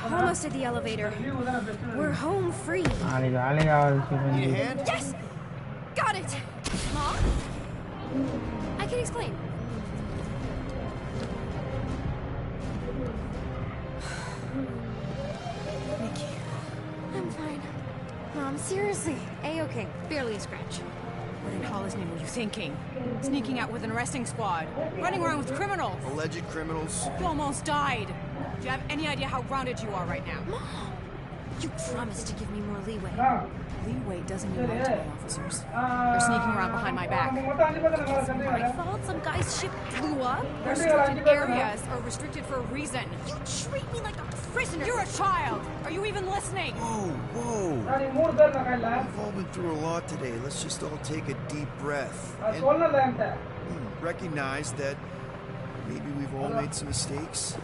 Almost at the elevator. We're home free. Need a hand? Yes! Got it! Mom? I can explain. Nikki. I'm fine. Mom, seriously. A-okay. Barely a scratch. What in Hollis' name were you thinking? Sneaking out with an arresting squad. Running around with criminals. Alleged criminals. You almost died. Do you have any idea how grounded you are right now? Mom! You promised to give me more leeway. Leeway doesn't mean right to me, officers. They're sneaking around behind my back. It's my fault some guy's ship blew up. Restricted areas are restricted for a reason. You treat me like a prisoner. You're a child. Are you even listening? Whoa. We've all been through a lot today. Let's just all take a deep breath. And recognize that maybe we've all made some mistakes.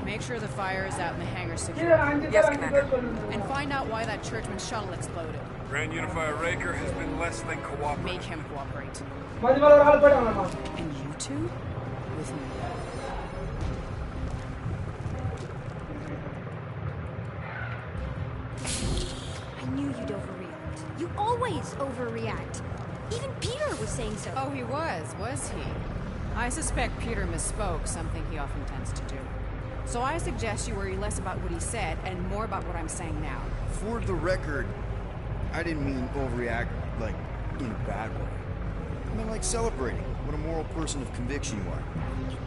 Make sure the fire is out in the hangar secure. Yes, Commander. And find out why that churchman's shuttle exploded. Grand Unifier Raker has been less than cooperative. Make him cooperate. And you two? With me. I knew you'd overreact. You always overreact. Even Peter was saying so. Oh, he was he? I suspect Peter misspoke, something he often tends to do. So I suggest you worry less about what he said and more about what I'm saying now. For the record, I didn't mean overreact, like, in a bad way. I mean, like celebrating what a moral person of conviction you are.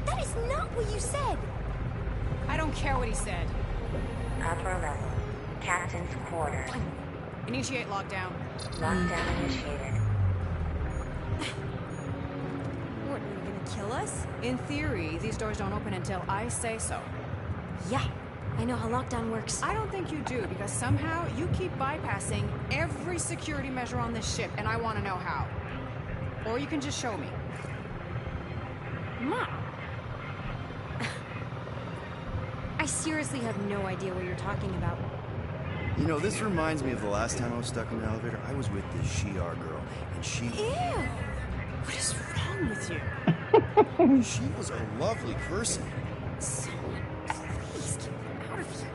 That is not what you said. I don't care what he said. Upper level. Captain's quarters. Initiate lockdown. Lockdown initiated. What, are you gonna kill us? In theory, these doors don't open until I say so. Yeah, I know how lockdown works. I don't think you do, because somehow you keep bypassing every security measure on this ship, and I want to know how. Or you can just show me. Mom! I seriously have no idea what you're talking about. You know, this reminds me of the last time I was stuck in an elevator. I was with this Shi'ar girl, and she... Ew! What is wrong with you? She was a lovely person. Someone, please get me out of here.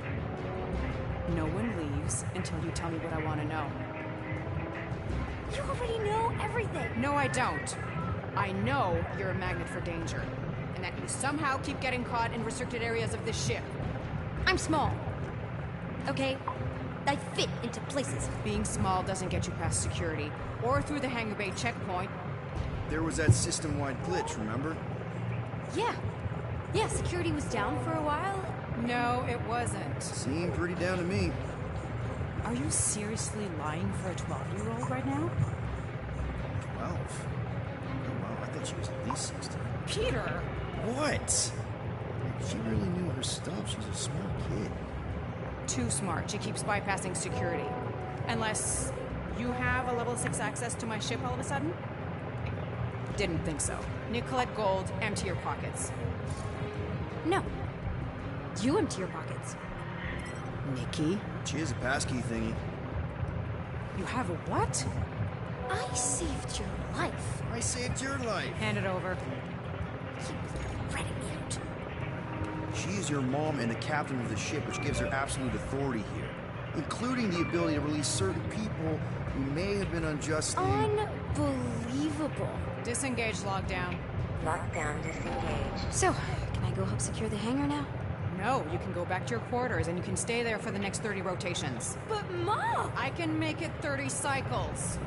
No one leaves until you tell me what I want to know. You already know everything. No, I don't. I know you're a magnet for danger, and that you somehow keep getting caught in restricted areas of this ship. I'm small. Okay? I fit into places. Being small doesn't get you past security, or through the hangar bay checkpoint. There was that system-wide glitch, remember? Yeah. Yeah, security was down for a while. No, it wasn't. Seemed pretty down to me. Are you seriously lying for a 12-year-old right now? 12? Oh, wow, I thought she was at least 16. Peter! What? She really knew her stuff. She's a smart kid. Too smart. She keeps bypassing security. Unless you have a level 6 access to my ship all of a sudden? Didn't think so. Nicolette Gold, empty your pockets. No. You empty your pockets. Nikki? She has a passkey thingy. You have a what? I saved your life. I saved your life. Hand it over. Keep ratting me out. She is your mom and the captain of the ship, which gives her absolute authority here, including the ability to release certain people who may have been unjustly... Unbelievable. Disengage lockdown. Lockdown disengaged. So, can I go help secure the hangar now? No, you can go back to your quarters and you can stay there for the next 30 rotations. But Mom! I can make it 30 cycles.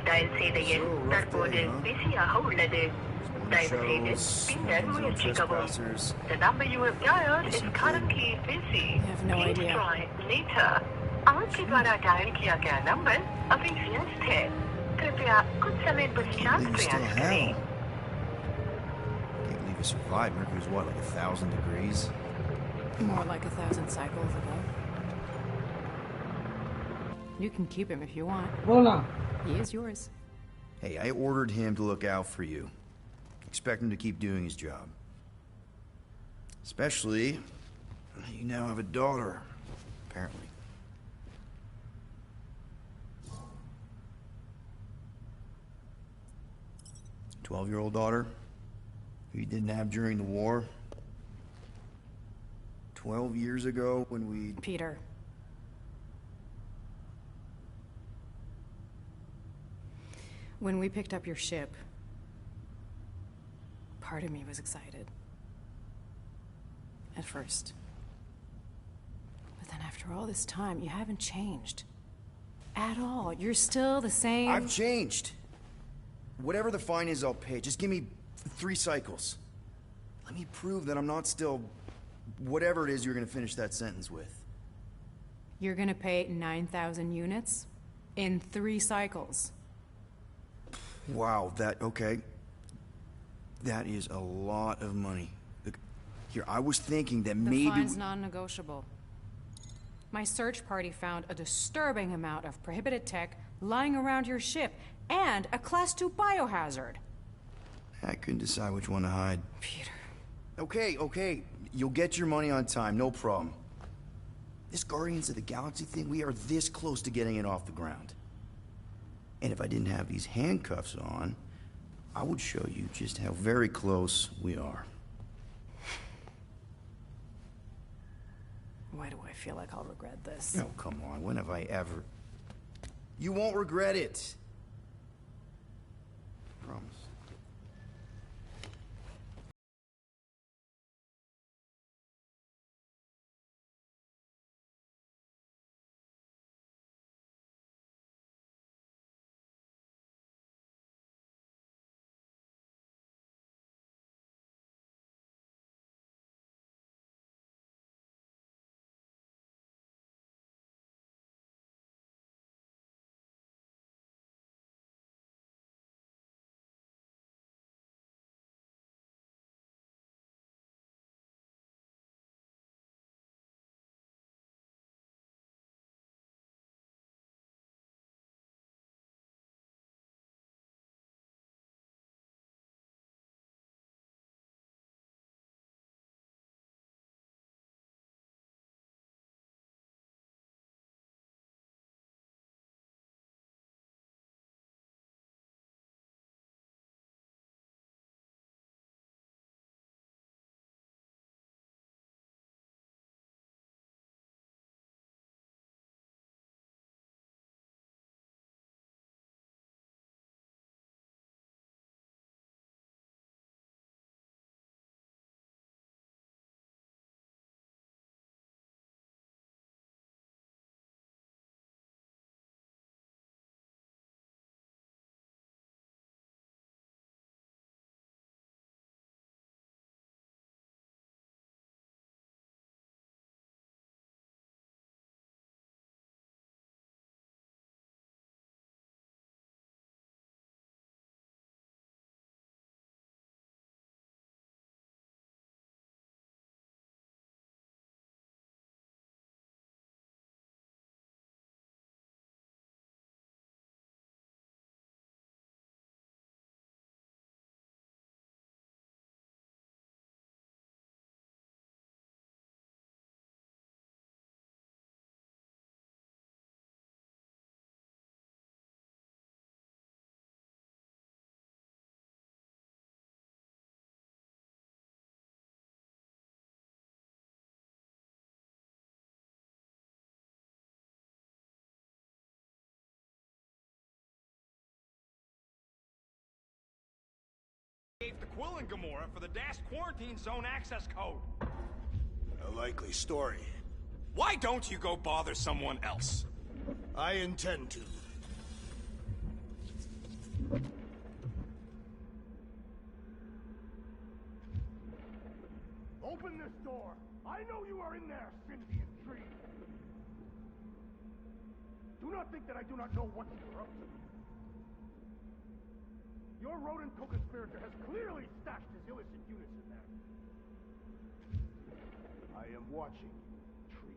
Dial செய்த எண் தற்போது பிஸியாக உள்ளது. தயவு செய்து பின்னர் முயற்சிக்கவும். The number you have dialed is currently busy. Please try later. आपके द्वारा डायल किया गया नंबर अभी व्यस्त है. कृपया कुछ समय पश्चात प्रयास करें. Can't believe you survived. Mercury's what, like 1,000 degrees? More like 1,000 cycles ago. You can keep him if you want. Rola. He is yours. Hey, I ordered him to look out for you. Expect him to keep doing his job. Especially, you now have a daughter, apparently. 12-year-old daughter, who you didn't have during the war. 12 years ago when we... Peter. When we picked up your ship, part of me was excited. At first. But then after all this time, you haven't changed. At all. You're still the same... I've changed. Whatever the fine is, I'll pay. Just give me 3 cycles. Let me prove that I'm not still... whatever it is you're gonna finish that sentence with. You're gonna pay 9,000 units? In 3 cycles. Wow, okay. That is a lot of money. Look, here, I was thinking that maybe... The fine's non-negotiable. My search party found a disturbing amount of prohibited tech lying around your ship, and a Class 2 biohazard. I couldn't decide which one to hide. Peter. Okay. You'll get your money on time, no problem. This Guardians of the Galaxy thing, we are this close to getting it off the ground. And if I didn't have these handcuffs on, I would show you just how very close we are. Why do I feel like I'll regret this? Oh, come on, when have I ever... You won't regret it. Promise. Gave to Quill and Gamora for the DAS quarantine zone access code. A likely story. Why don't you go bother someone else? I intend to. Open this door. I know you are in there, Scythian tree. Do not think that I do not know what you're up to. Your rodent co-conspirator has clearly stashed his illicit units in there. I am watching you, Tree.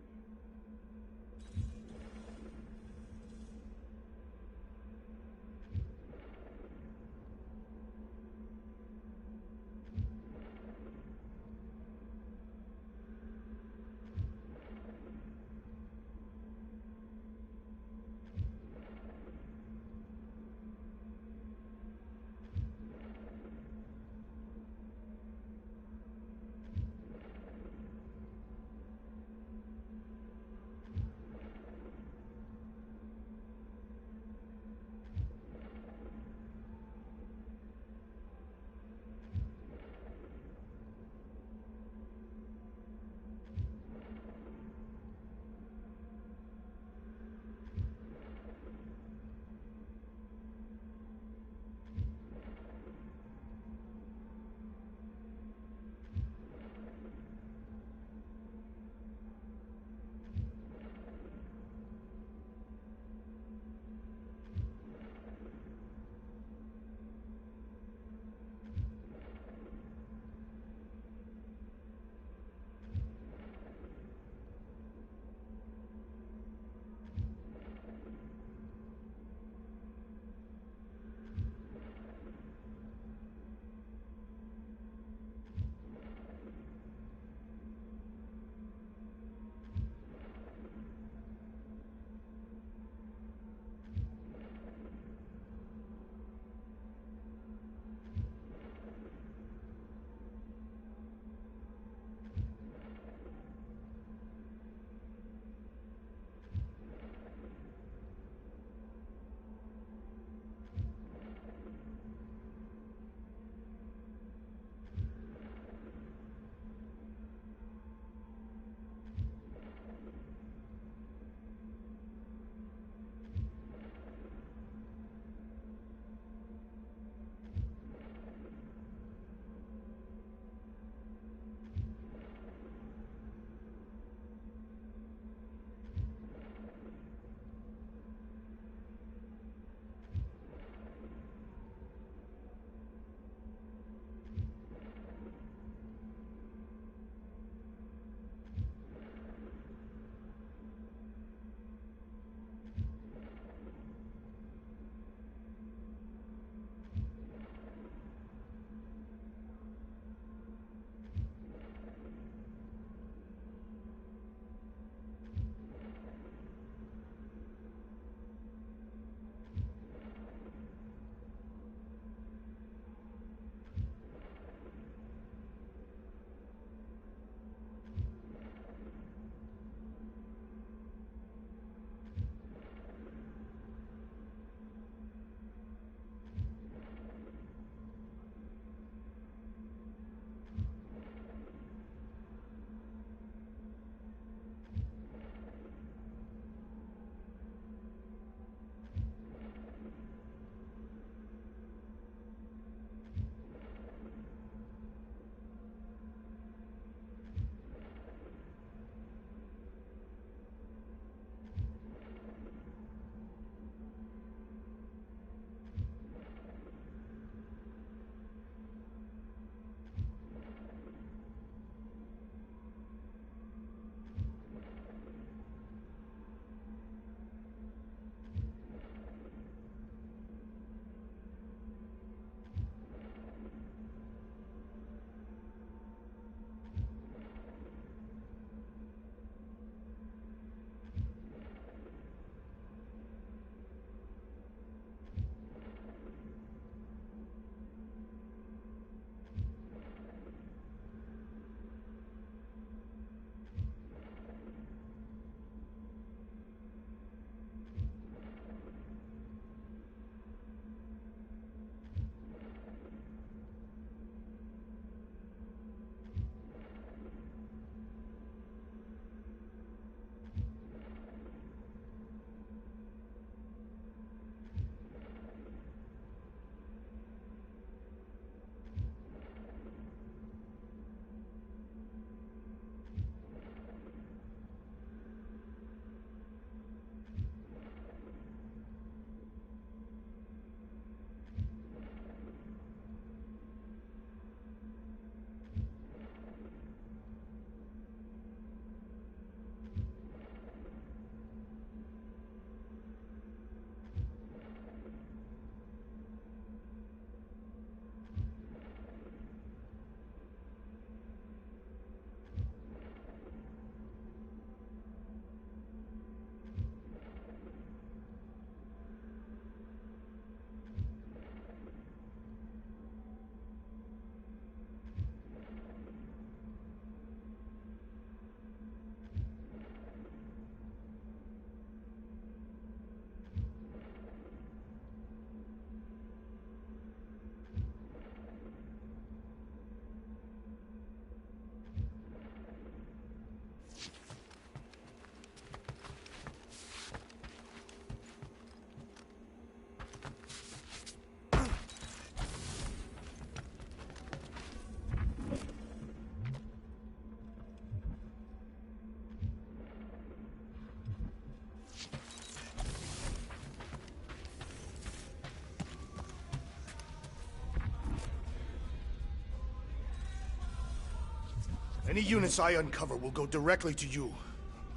Any units I uncover will go directly to you,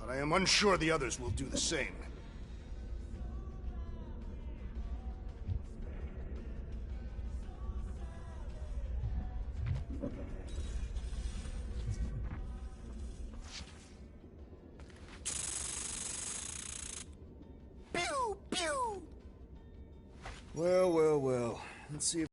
but I am unsure the others will do the same. Pew, pew! Well, well, well. Let's see if...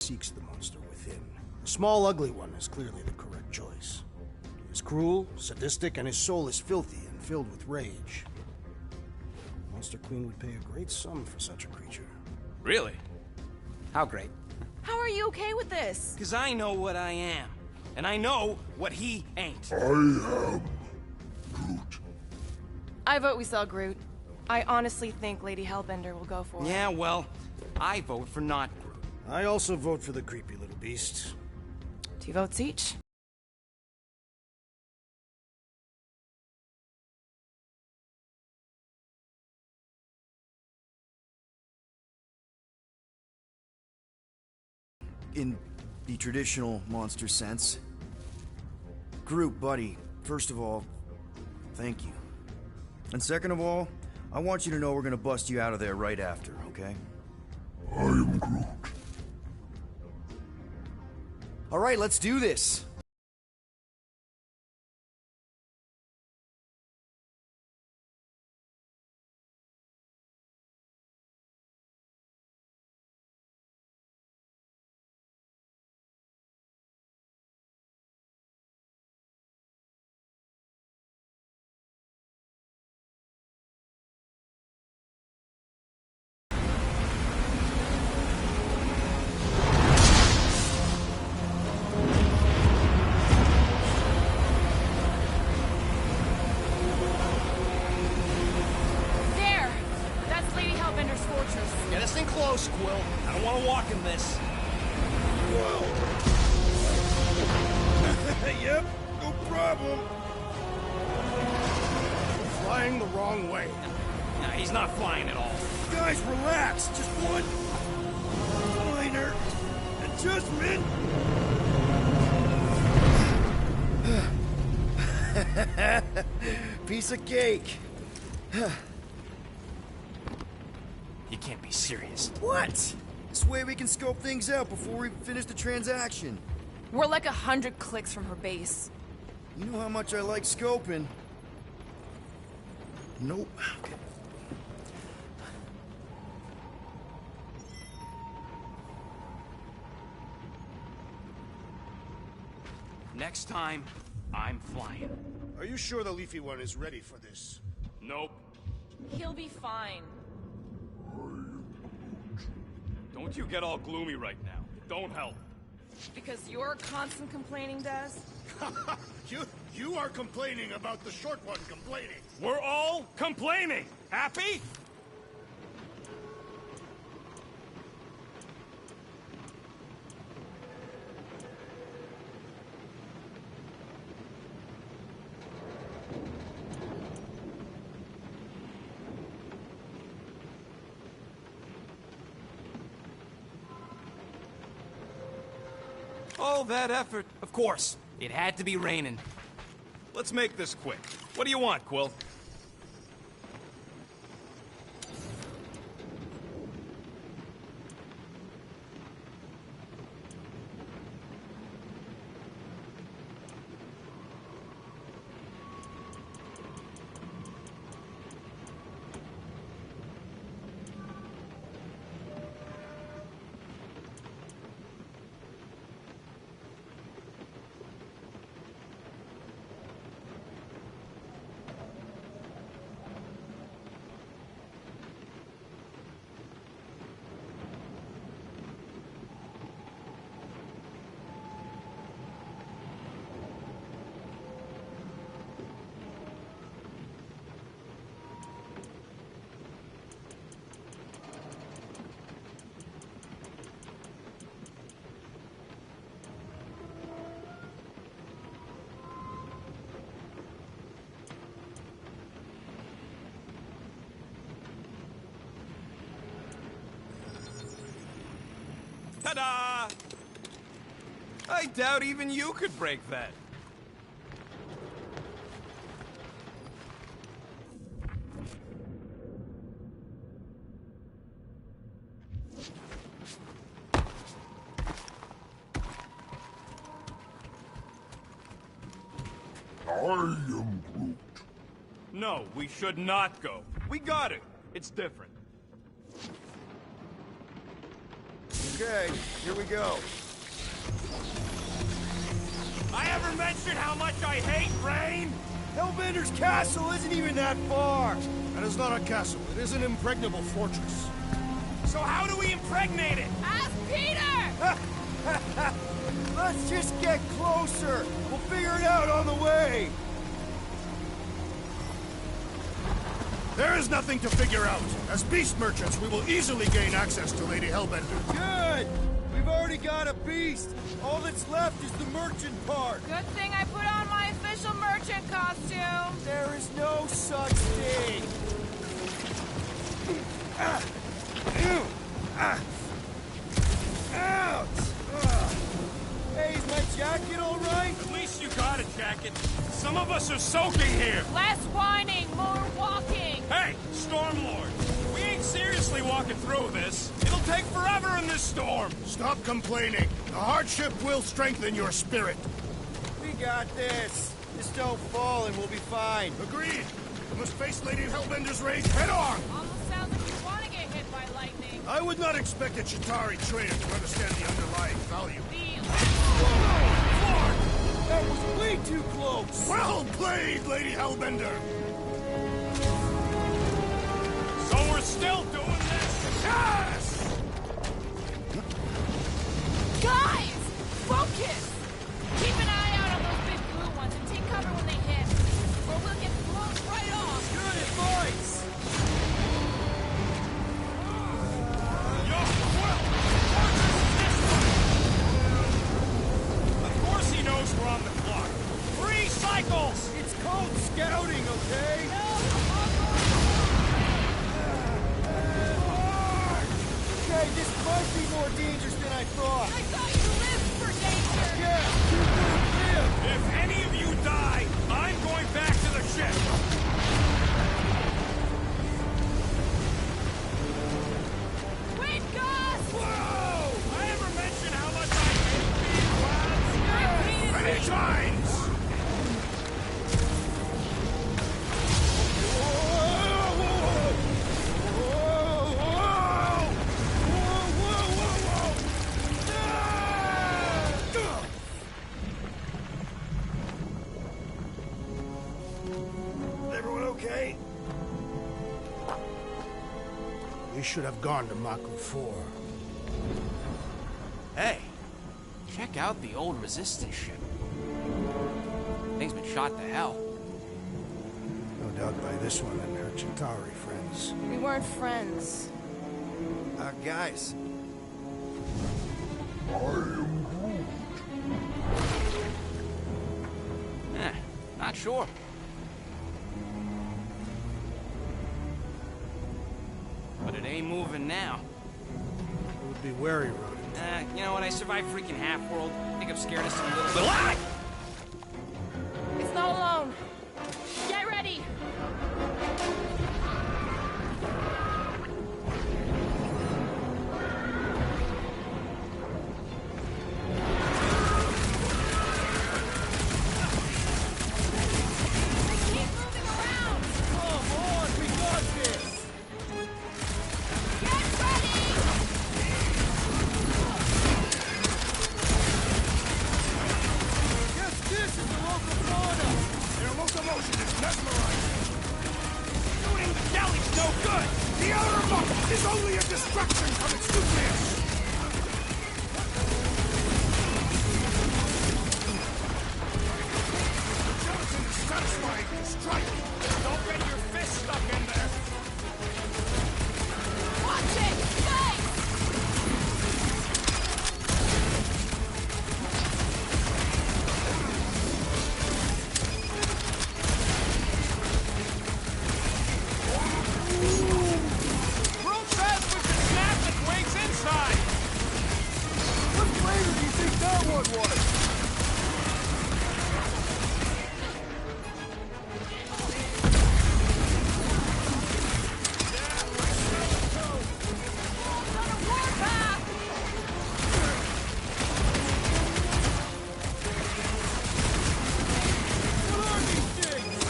Seeks the monster within. The small, ugly one is clearly the correct choice. He is cruel, sadistic, and his soul is filthy and filled with rage. Monster Queen would pay a great sum for such a creature. Really? How great? How are you okay with this? Because I know what I am. And I know what he ain't. I am Groot. I vote we sell Groot. I honestly think Lady Hellbender will go for it. Yeah, well, I vote for not Groot. I also vote for the creepy little beast. 2 votes each. In the traditional monster sense. Groot, buddy, first of all, thank you. And second of all, I want you to know we're gonna bust you out of there right after, okay? I am Groot. All right, let's do this. Get us in close, Quill. I don't want to walk in this. Whoa. Yep, no problem. We're flying the wrong way. Nah, he's not flying at all. Guys, relax. Just one minor adjustment. Piece of cake. You can't be serious. What? This way we can scope things out before we finish the transaction. We're like 100 clicks from her base. You know how much I like scoping. Nope. Okay. Next time, I'm flying. Are you sure the Leafy one is ready for this? Nope. He'll be fine. Don't you get all gloomy right now. It don't help. Because your constant complaining does? You are complaining about the short one complaining. We're all complaining. Happy? All that effort. Of course. It had to be raining. Let's make this quick. What do you want, Quill? Ta-da! I doubt even you could break that. I am Groot. No, we should not go. We got it. It's different. Okay, here we go. I ever mentioned how much I hate rain? Hellbender's castle isn't even that far. That is not a castle. It is an impregnable fortress. So how do we impregnate it? Ask Peter! Let's just get closer. We'll figure it out on the way. There is nothing to figure out. As beast merchants, we will easily gain access to Lady Hellbender. Good. We've already got a beast. All that's left is the merchant part. Good thing I put on my official merchant costume. There is no such thing. Ouch! Hey, is my jacket all right? At least you got a jacket. Some of us are soaking here. Less whining, more walking. Hey, Stormlord. We ain't seriously walking through this. It'll take forever in this storm. Stop complaining. The hardship will strengthen your spirit. We got this. Just don't fall and we'll be fine. Agreed. You must face Lady Hellbender's rage head on. Almost sounds like you want to get hit by lightning. I would not expect a Chitauri trader to understand the underlying value. That was way too close. Well played, Lady Hellbender. So we're still doing this? Yes! Guys! Focus! Keep an eye out on those big blue ones and take cover when they hit. Or we'll get blown right off. Good advice. Yo, Quill! Of course he knows we're on the clock. 3 cycles! It's called scouting, okay? dangerous than I thought. I thought you lived for danger! Yeah, you live. If any of you die, I'm going back to the ship! Wind gust! Whoa! I ever mention how much I hate being clouds? Many times! Everyone okay? We should have gone to Maku 4. Hey, check out the old resistance ship. Thing's been shot to hell. No doubt by this one and her Chitauri friends. We weren't friends. Guys. I am Groot. Not sure. But it ain't moving now. It would be wary, Rodent. You know what? I survived freaking Half-World. I think I'm scared of some little... But It's not alone. Get ready! They keep moving around! Come on, we got this! Get ready! Yes, this is the local fauna! Their locomotion is mesmerizing. Shooting the galley's no good. The outer muck is only a distraction from its nucleus. The gelatin is satisfying to strike. Don't get your fist stuck in there. Watch it! Stay! Room says we can snap its wings inside. What flavor do you think that one was? On a warpath! What are these things?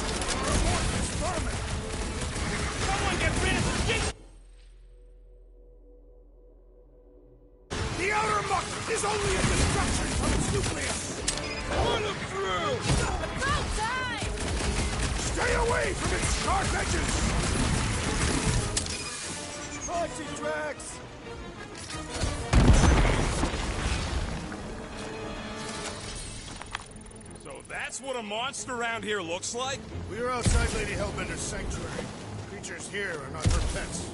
Someone get rid of the outer muck is only a distraction from its nucleus. Run them through! About time! Stay away from its sharp edges. Watch it, Drax! So that's what a monster around here looks like? We are outside Lady Hellbender's sanctuary. Creatures here are not her pets.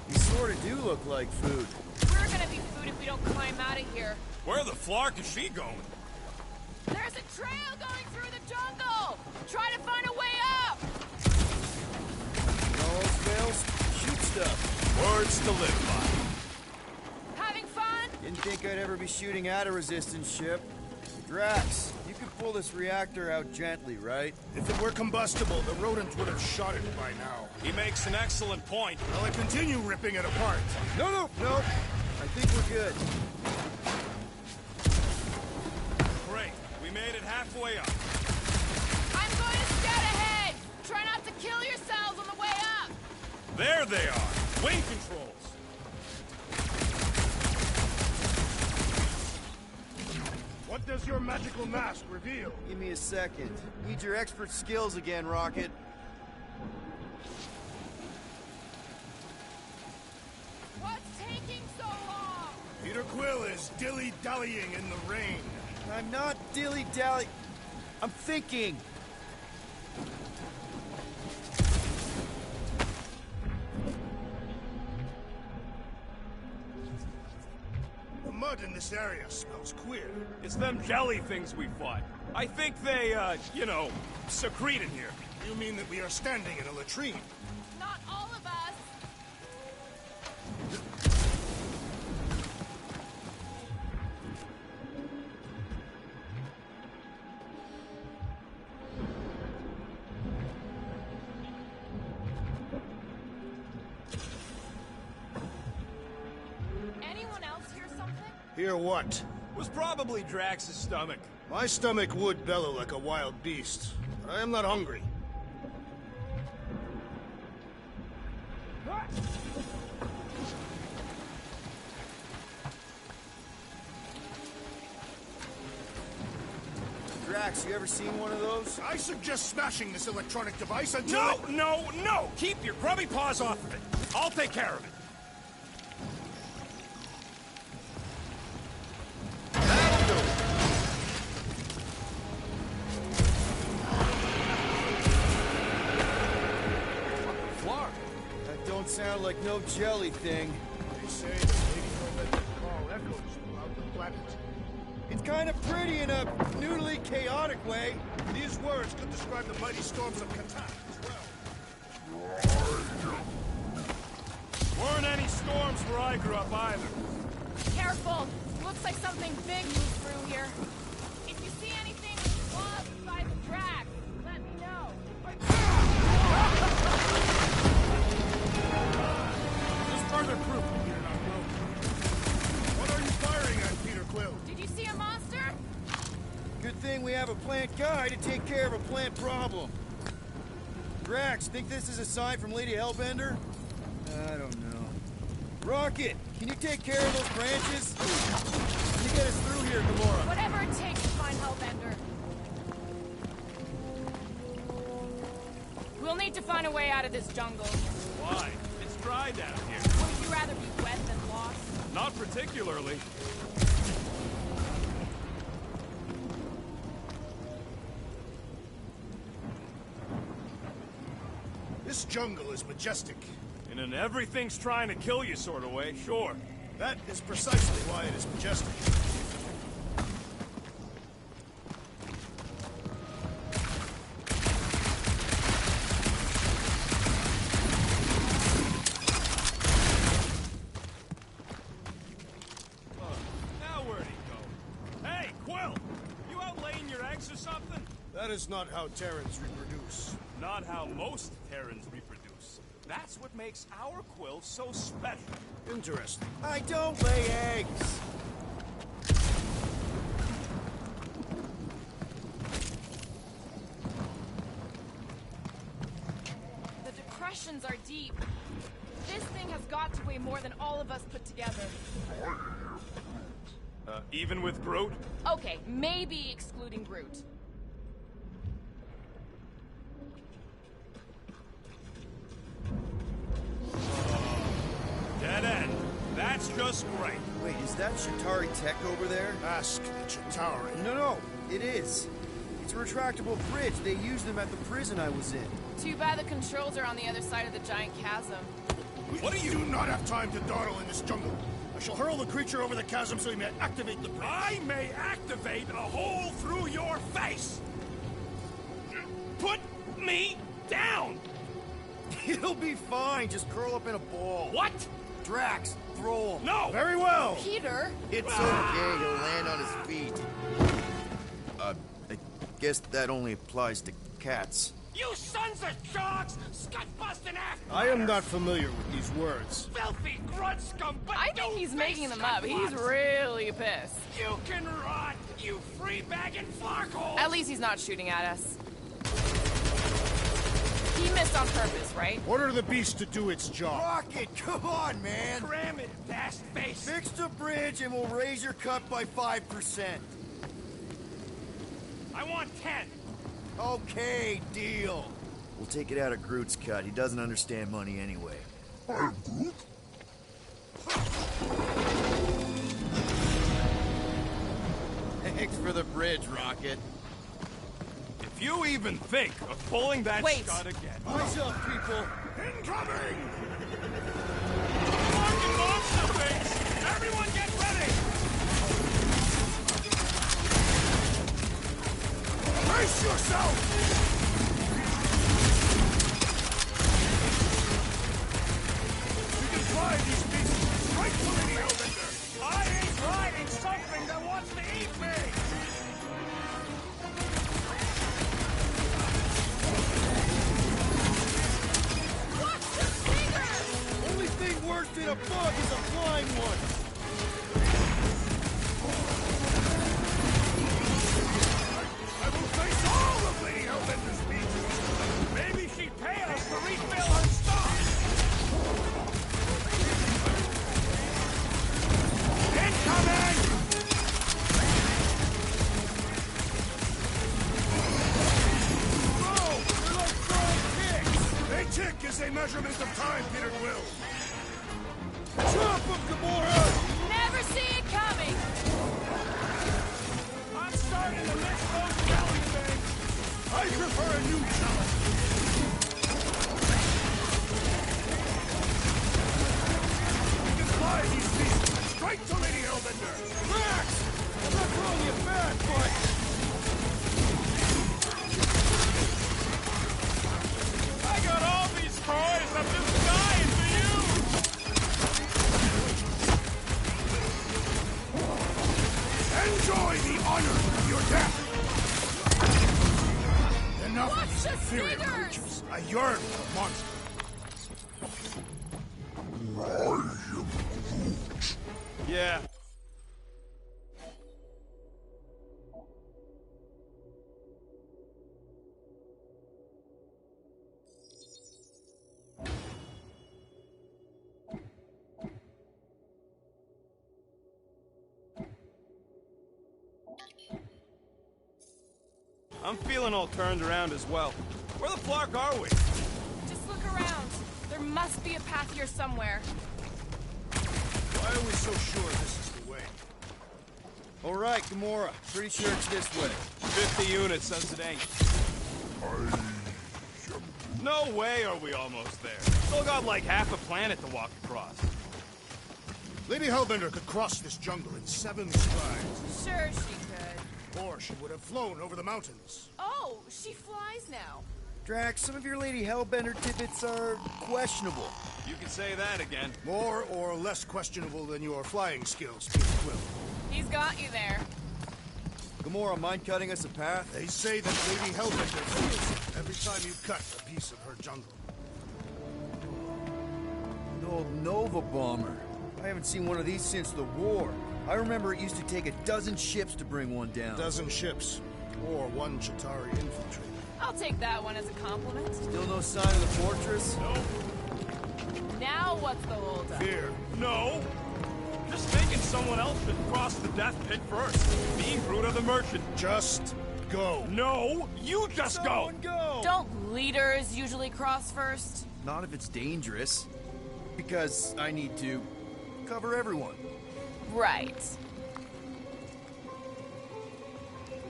You sort of do look like food. We're gonna be food if we don't climb out of here. Where the flark is she going? There's a trail going through the jungle! Try to find a way up! All else fails, shoot stuff. Words to live by. Having fun? Didn't think I'd ever be shooting at a resistance ship. Drax, you can pull this reactor out gently, right? If it were combustible, the rodents would have shot it by now. He makes an excellent point. Will I continue ripping it apart? No. I think we're good. Great. We made it halfway up. I'm going to scout ahead! Try not to kill yourselves on the way up! There they are. Wing controls. What does your magical mask reveal? Give me a second. Need your expert skills again, Rocket. What's taking so long? Peter Quill is dilly-dallying in the rain. I'm not dilly-dally. I'm thinking. The mud in this area smells queer. It's them jelly things we fought. I think they, secrete in here. You mean that we are standing in a latrine? Not all of us! Hear what? Was probably Drax's stomach. My stomach would bellow like a wild beast, but I am not hungry. Drax, you ever seen one of those? I suggest smashing this electronic device until No! Keep your grubby paws off of it. I'll take care of it. That'll do. Flar. That don't sound like no jelly thing. They say the lady don't let them call echoes throughout the planet. It's kind of pretty in a noodly, chaotic way. These words could describe the mighty storms of Catan as well. Weren't any storms where I grew up either. Careful! Looks like something big moved through here. If you see anything with claws the size of Drax, let me know. There's further proof that you're not broken. What are you firing at, Peter Quill? Did you see a monster? Good thing we have a plant guy to take care of a plant problem. Drax, think this is a sign from Lady Hellbender? I don't know. Rocket, can you take care of those branches? Can you get us through here, Gamora? Whatever it takes to find Hellbender. We'll need to find a way out of this jungle. Why? It's dry down here. Would you rather be wet than lost? Not particularly. This jungle is majestic. In an everything's trying to kill you sort of way, sure. That is precisely why it is majestic. Now where'd he go? Hey, Quill! You out laying your eggs or something? That is not how Terrans reproduce. Not how most Terrans reproduce. That's what makes our Quill so special. Interesting. I don't lay eggs. The depressions are deep. This thing has got to weigh more than all of us put together. Even with Groot? Okay, maybe excluding Groot. Dead end. That's just great. Wait, is that Shatari tech over there? Ask the Chitauri. No, it is. It's a retractable bridge. They used them at the prison I was in. Too bad the controls are on the other side of the giant chasm. What are you? do not have time to dawdle in this jungle. I shall hurl the creature over the chasm so he may activate the bridge. I may activate a hole through your face! Put me down! It'll be fine. Just curl up in a ball. What? Drax, throw him. No! Very well. Peter? It's okay. He'll land on his feet. I guess that only applies to cats. You sons of dogs! Scut-busting ass! I am not familiar with these words. Filthy grunt scum! But I think he's making them up. He's really pissed. You can rot, you free-bagging flarkhole! At least he's not shooting at us. He missed on purpose, right? Order the beast to do its job. Rocket, come on, man. Cram it, ass face! Fix the bridge and we'll raise your cut by 5%. I want 10! Okay, deal. We'll take it out of Groot's cut. He doesn't understand money anyway. I'm Groot. Thanks for the bridge, Rocket. If you even think of pulling that Wait. shot again... Eyes up, people. Incoming! Fucking monster face! Everyone get ready! Brace yourself! You can fly these beasts straight to the Hellbender! I ain't riding something that wants to eat me! Only thing worse than a bug is a flying one. tick is a measurement of time, Peter Quill. Chop him, Gamora! Never see it coming! I'm starting to miss those belly things. I prefer a new challenge. We can fly these beasts straight to Lady Hellbender. Max! I'm not calling you bad, but... I got all these toys. I'm just dying for you. Enjoy the honor of your death. Enough of these inferior creatures. I yearn for a monster. Yeah. I'm feeling all turned around as well. Where the flark are we? Just look around. There must be a path here somewhere. Why are we so sure this is the way? All right, Gamora. Pretty sure it's this way. 50 units says it ain't. No way are we almost there. Still got like half a planet to walk across. Lady Hellbender could cross this jungle in 7 strides. Sure she could. Or she would have flown over the mountains. Oh, she flies now. Drax, some of your Lady Hellbender tidbits are questionable. You can say that again. More or less questionable than your flying skills, Peter Quill. He's got you there. Gamora, mind cutting us a path? They say that Lady Hellbender feels it every time you cut a piece of her jungle. An old Nova bomber. I haven't seen one of these since the war. I remember it used to take 12 ships to bring one down. 12 ships. Or 1 Chitauri infantry. I'll take that one as a compliment. Still no sign of the fortress? No. Now what's the holdup? Fear. No. Just thinking someone else should cross the death pit first. Being Groot of the Merchant. Just go. No, you just go. Don't leaders usually cross first? Not if it's dangerous. Because I need to cover everyone. Right.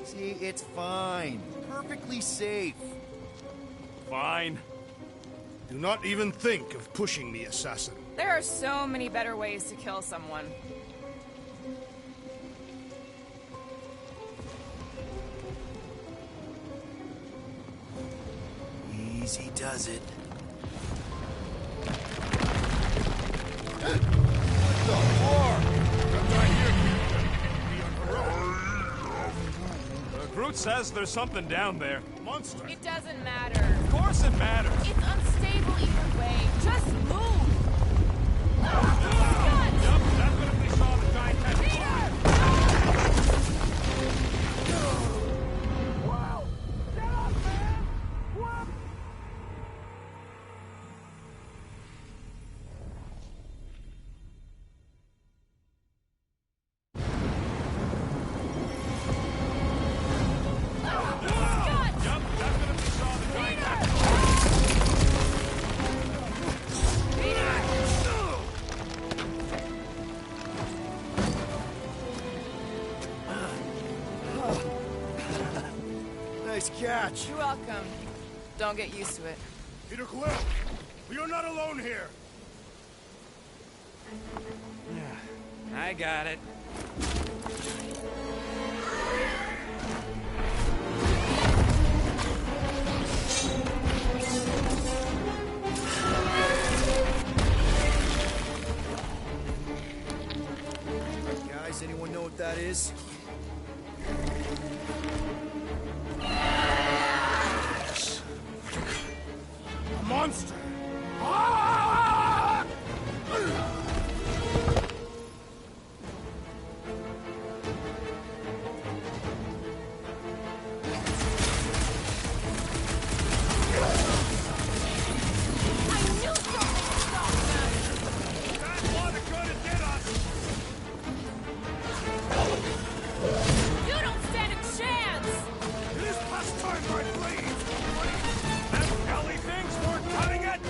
See, it's fine. Perfectly safe. Fine. Do not even think of pushing me, assassin. There are so many better ways to kill someone. Easy does it. Groot says there's something down there. Monster. It doesn't matter. Of course it matters. It's unstable either way. Just move! Yup, definitely saw the giant head. Wow! Get up, man! What? Yup, definitely saw the giant head. Nice catch. You're welcome. Don't get used to it. Peter Quill, we are not alone here. I got it. Guys, anyone know what that is? A monster. Ah! That's what it could have did us. You don't stand a chance! It is past time, my blade. That Kelly thing's worth cutting it.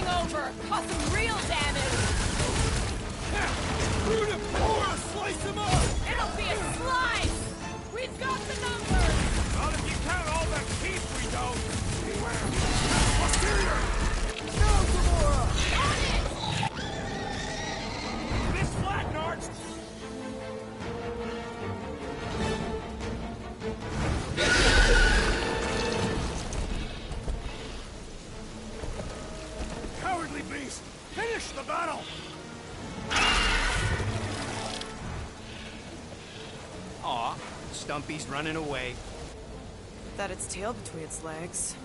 taking over! Cause some real damage! Slice him up! It'll be a slice! We've got the numbers! Not if you count all the teeth we don't! Beware! Posterior! No, Gamora! On it! This flat, Nards! Cowardly beast! Finish the battle! Aw, Stumpy's running away. That its tail between its legs.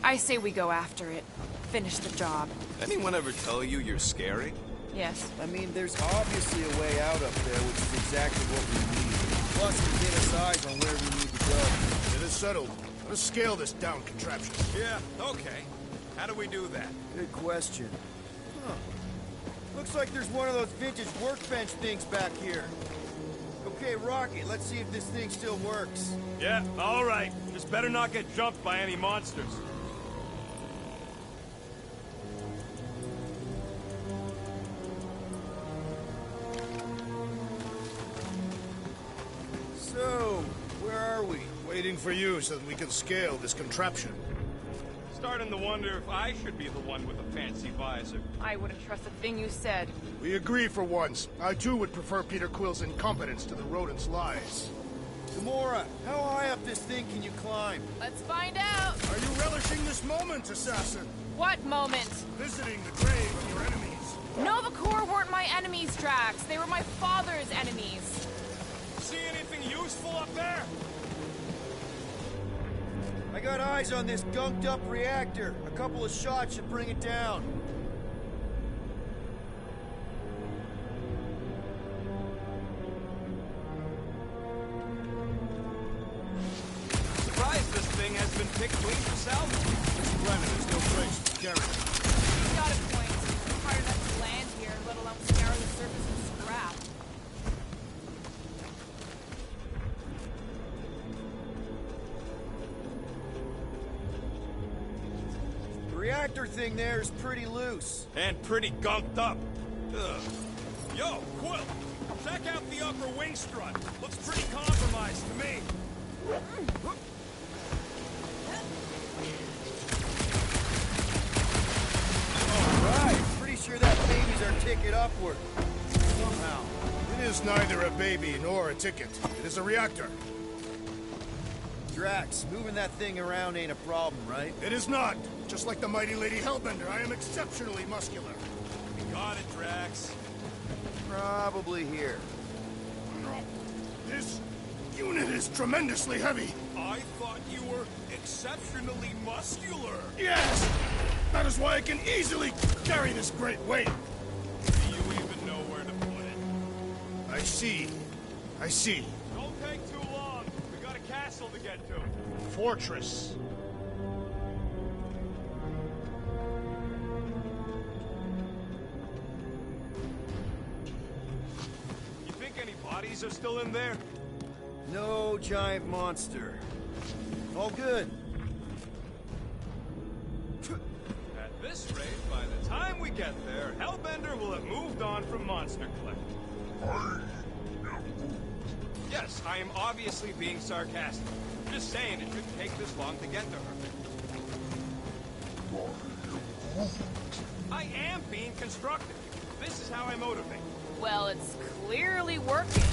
I say we go after it. Finish the job. Anyone ever tell you you're scary? Yes. I mean, there's obviously a way out up there, which is exactly what we need. Plus, we get us eyes on where we need to go. It is settled. Let's scale this down contraption. Yeah, okay. How do we do that? Good question. Huh. Looks like there's one of those vintage workbench things back here. Okay, Rocket, let's see if this thing still works. Yeah, all right. Just better not get jumped by any monsters. So, where are we? Waiting for you so that we can scale this contraption. Starting to wonder if I should be the one with a fancy visor. I wouldn't trust a thing you said. We agree for once. I too would prefer Peter Quill's incompetence to the rodent's lies. Gamora, how high up this thing can you climb? Let's find out! Are you relishing this moment, assassin? What moment? Visiting the grave of your enemies. Nova Corps weren't my enemies, Drax. They were my father's enemies. See anything useful up there? I got eyes on this gunked up reactor. A couple of shots should bring it down. Surprised this thing has been picked clean for salvage. This planet has no place to carry it. He's got a point. It's hard enough to land here, let alone scour the surface and scrap. The reactor thing there is pretty loose. And pretty gunked up. Ugh. Yo, Quill! Check out the upper wing strut. Looks pretty compromised to me. Alright, pretty sure that baby's our ticket upward. Somehow. It is neither a baby nor a ticket. It is a reactor. Drax, moving that thing around ain't a problem, right? It is not. Just like the mighty Lady Hellbender, I am exceptionally muscular. Got it, Drax. Probably here. This unit is tremendously heavy. I thought you were exceptionally muscular. Yes! That is why I can easily carry this great weight. Do you even know where to put it? I see. I see. Don't take too long. We got a castle to get to. Fortress. You think any bodies are still in there? No giant monster. All good. At this rate, by the time we get there, Hellbender will have moved on from Monster Cliff. Yes, I am obviously being sarcastic. Just saying it shouldn't take this long to get to her. I am being constructive. This is how I motivate. Well, it's clearly working.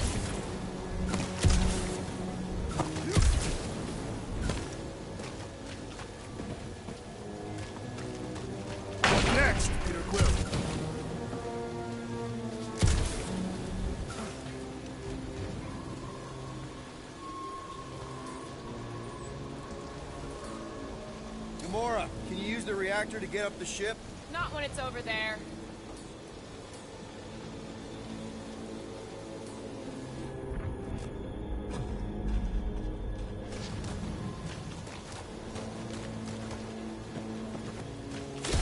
Next, Peter Quill. Gamora, can you use the reactor to get up the ship? Not when it's over there.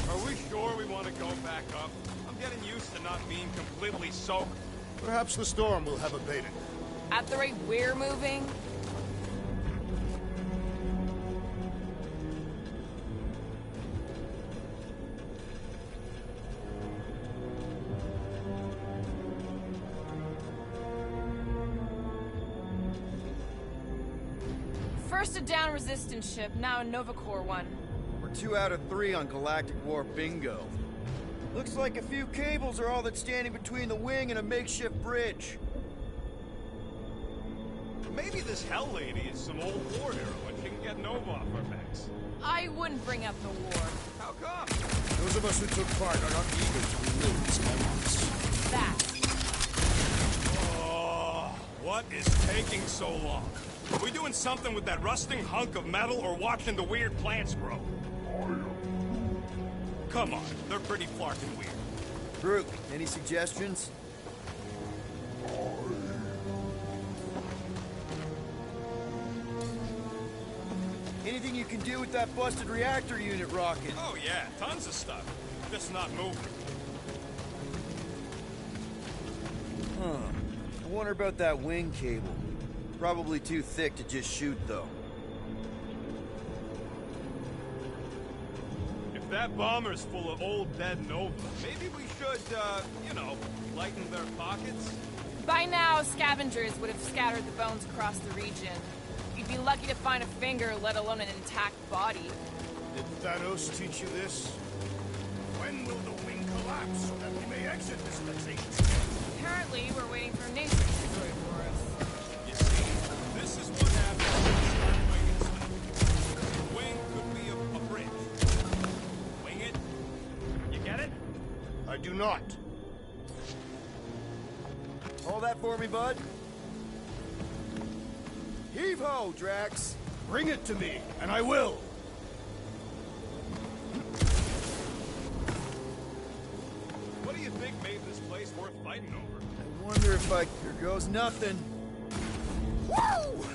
Are we sure we want to go back up? I'm getting used to not being completely soaked. Perhaps the storm will have abated. At the rate we're moving, First a down resistance ship, now a Nova Corps one. We're 2 out of 3 on Galactic War bingo. Looks like a few cables are all that's standing between the wing and a makeshift bridge. Maybe this Hell Lady is some old war hero and she can get Nova off our backs. I wouldn't bring up the war. How come? Those of us who took part are not eager to relive these memories. That. Oh, what is taking so long? Are we doing something with that rusting hunk of metal or watching the weird plants grow? Come on, they're pretty flarkin' weird. Groot, any suggestions? Anything you can do with that busted reactor unit rocket? Oh yeah, tons of stuff. Just not moving. Huh. I wonder about that wing cable. Probably too thick to just shoot, though. If that bomber's full of old dead Nova, maybe we should, you know, lighten their pockets? By now, scavengers would have scattered the bones across the region. You'd be lucky to find a finger, let alone an intact body. Did Thanos teach you this? When will the wing collapse so that we may exit this vexation? Apparently, we're waiting for nature to destroy it for us. You see, this is what happens when you start winging stuff. The wing could be a bridge. Wing it? You get it? I do not. Hold that for me, bud. Heave-ho, Drax! Bring it to me, and I will. What do you think made this place worth fighting over? I wonder if I... Here goes nothing. Woo!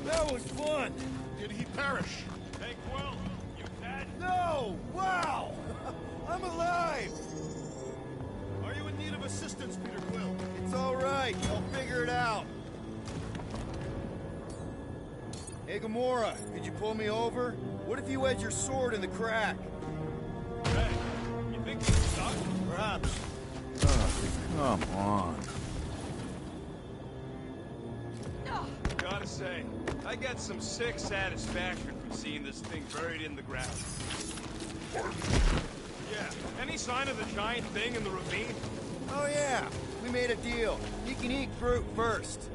That was fun! Did he perish? Hey, Quill, you dead? No! Wow! I'm alive! Are you in need of assistance, Peter Quill? It's all right. I'll figure it out. Hey, Gamora, could you pull me over? What if you wedge your sword in the crack? Hey, you think he's stuck? Perhaps. Come on. Gotta say, I got some sick satisfaction from seeing this thing buried in the ground. Yeah, any sign of the giant thing in the ravine? Oh, yeah. We made a deal. You can eat Groot first.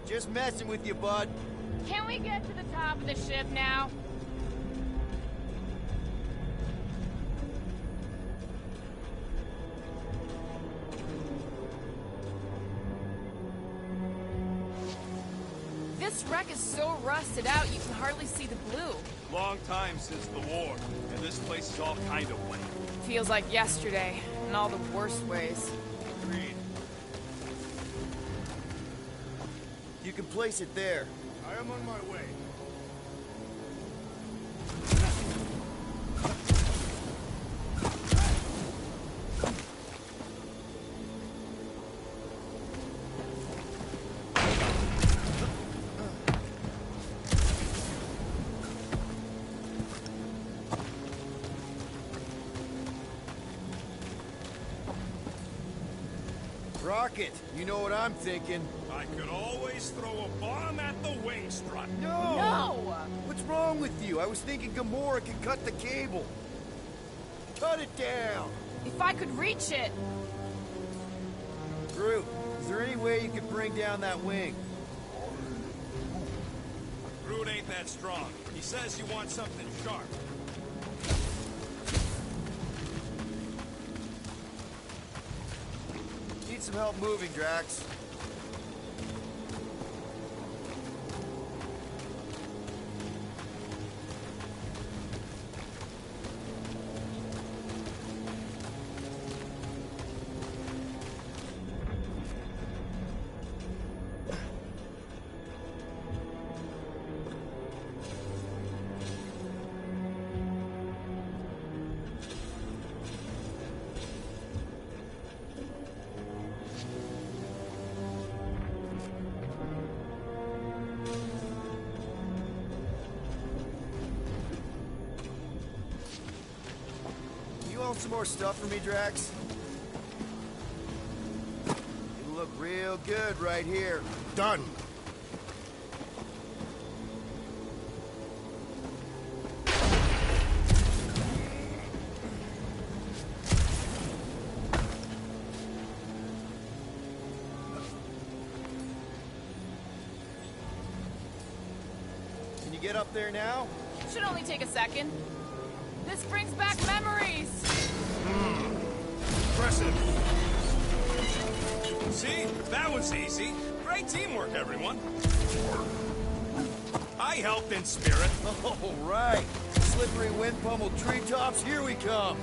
Just messing with you, bud. Can we get to the top of the ship now? This wreck is so rusted out you can hardly see the blue. Long time since the war, and this place is all kind of wet. Feels like yesterday, in all the worst ways. Agreed. You can place it there. I am on my way. Rocket, you know what I'm thinking. I could always throw a bomb at the wing strut. No! No! What's wrong with you? I was thinking Gamora could cut the cable. Cut it down! If I could reach it! Groot, is there any way you could bring down that wing? Groot ain't that strong. He says you want something sharp. Need some help moving, Drax. Some more stuff for me, Drax? It'll look real good right here. Done. Can you get up there now? Should only take a second. This brings back memories! Impressive. See? That was easy. Great teamwork, everyone. I helped in spirit. All right. Slippery wind pummeled treetops, here we come.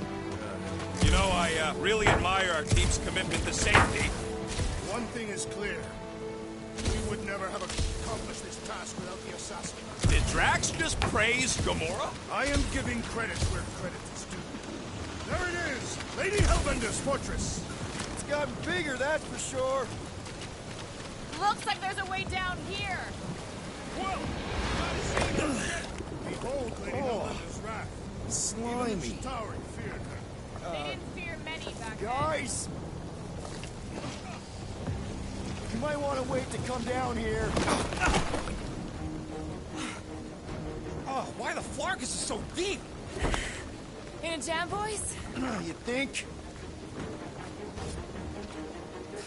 You know, I really admire our team's commitment to safety. One thing is clear. We would never have accomplished this task without the assassin. Did Drax just praise Gamora? I am giving credit where credit is due. There it is! Lady Hellbender's fortress! It's gotten bigger, that's for sure. Looks like there's a way down here! Whoa! Behold Lady Hellbender's wrath. Slimy. Even its towering feared her. They didn't fear many back then. Guys! You might want to wait to come down here. Oh, why the Flarkus is so deep? In a jam, boys? You think?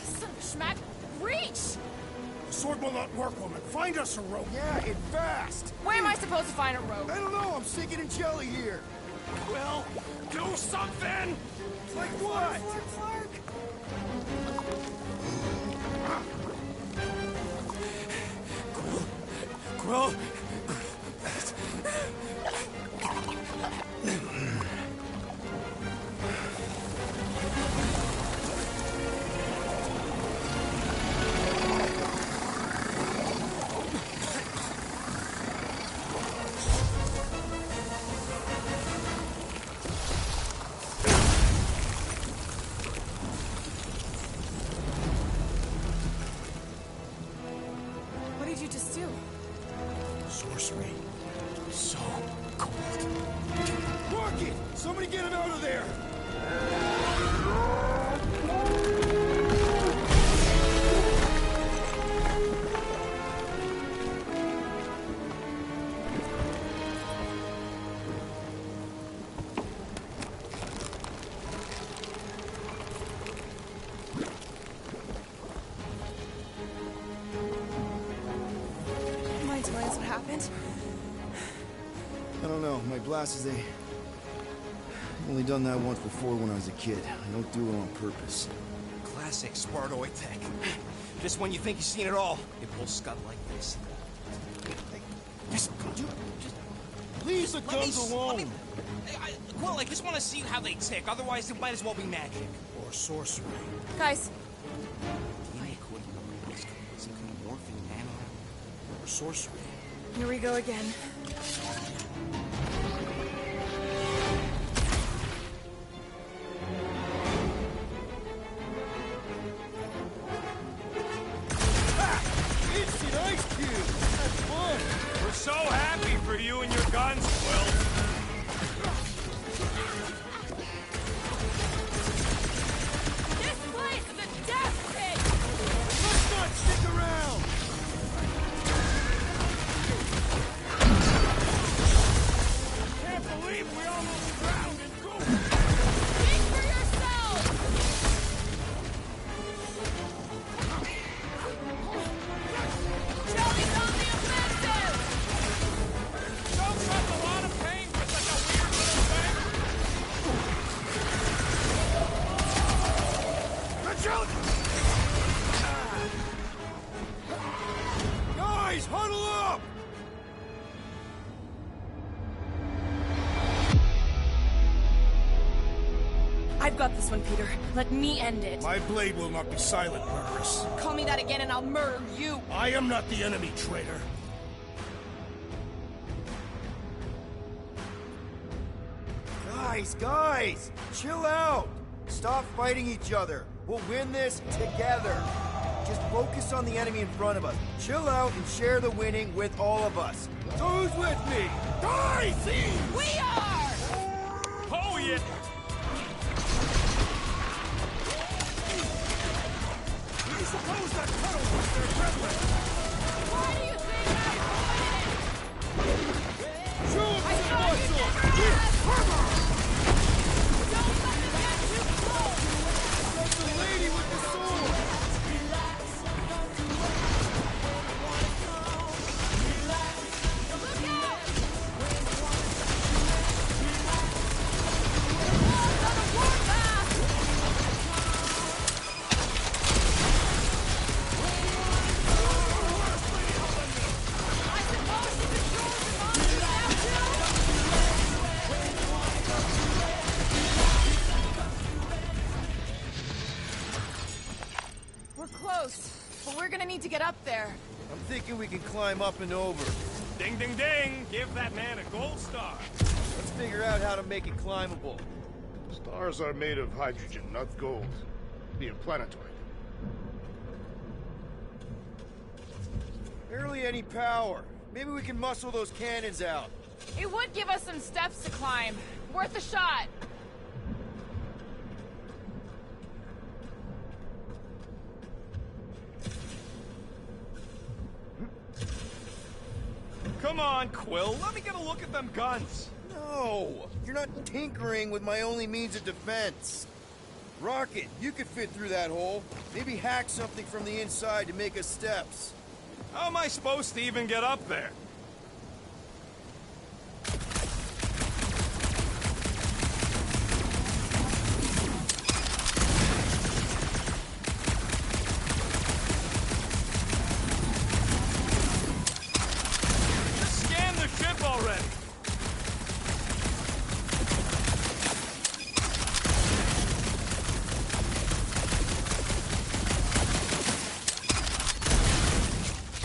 Son of a schmack, reach! The sword will not work, woman. Find us a rope. Yeah, and fast. Where am I supposed to find a rope? I don't know, I'm sinking in jelly here. Well, do something! Like what? Quill? What did you just do? Sorcery. So cold. Rocket! Somebody get him out of there! Mind telling us what happened? I don't know, my glasses, I've only done that once before when I was a kid. I don't do it on purpose. Classic Spartoid tech. Just when you think you've seen it all, it will scud like this. Just leave the guns alone! Well, I just want to see how they tick. Otherwise, it might as well be magic. Or sorcery. Guys, DNA coding numbers, some kind of morphine nano. Or sorcery. here we go again. Instant ice cube! That's fun! We're so happy for you and your guns, Quill. This place is a death pit! Let's not stick around! Can't believe we almost drowned in goop! Speak for yourself! Joey's on the offensive! Don't such a lot of pain for such a weird little thing. Guys, huddle up! I've got this one, Peter. Let me end it. My blade will not be silent, murderess. Call me that again and I'll murder you. I am not the enemy, traitor. Guys, chill out! Stop fighting each other. We'll win this together. Just focus on the enemy in front of us. Chill out and share the winning with all of us. So who's with me? Die, thieves! We are! Oh, yeah. You suppose that tunnel was their brethren? Why do you think I avoided it? Show 'em I some thought you'd muscle! never ask! Don't let them get too close! That's the lady with the sword! Look out! up there? I'm thinking we can climb up and over. Ding, ding, ding! Give that man a gold star. Let's figure out how to make it climbable. Stars are made of hydrogen, not gold. Be a planetoid. Barely any power. Maybe we can muscle those cannons out. It would give us some steps to climb. Worth a shot. Come on, Quill. Let me get a look at them guns. No! You're not tinkering with my only means of defense. Rocket, you could fit through that hole. Maybe hack something from the inside to make us steps. How am I supposed to even get up there? Just scan the ship already.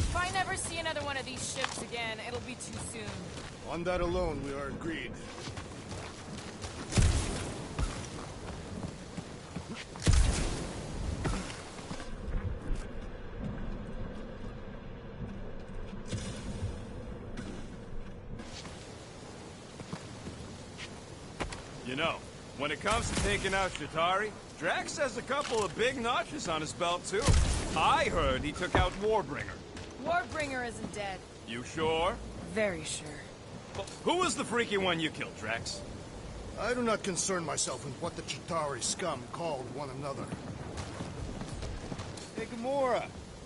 If I never see another one of these ships again, it'll be too soon. On that alone, we are agreed. You know, when it comes to taking out Chitauri, Drax has a couple of big notches on his belt, too. I heard he took out Warbringer. Warbringer isn't dead. You sure? Very sure. Well, who was the freaky one you killed, Drax? I do not concern myself with what the Chitauri scum called one another. Hey, Gamora,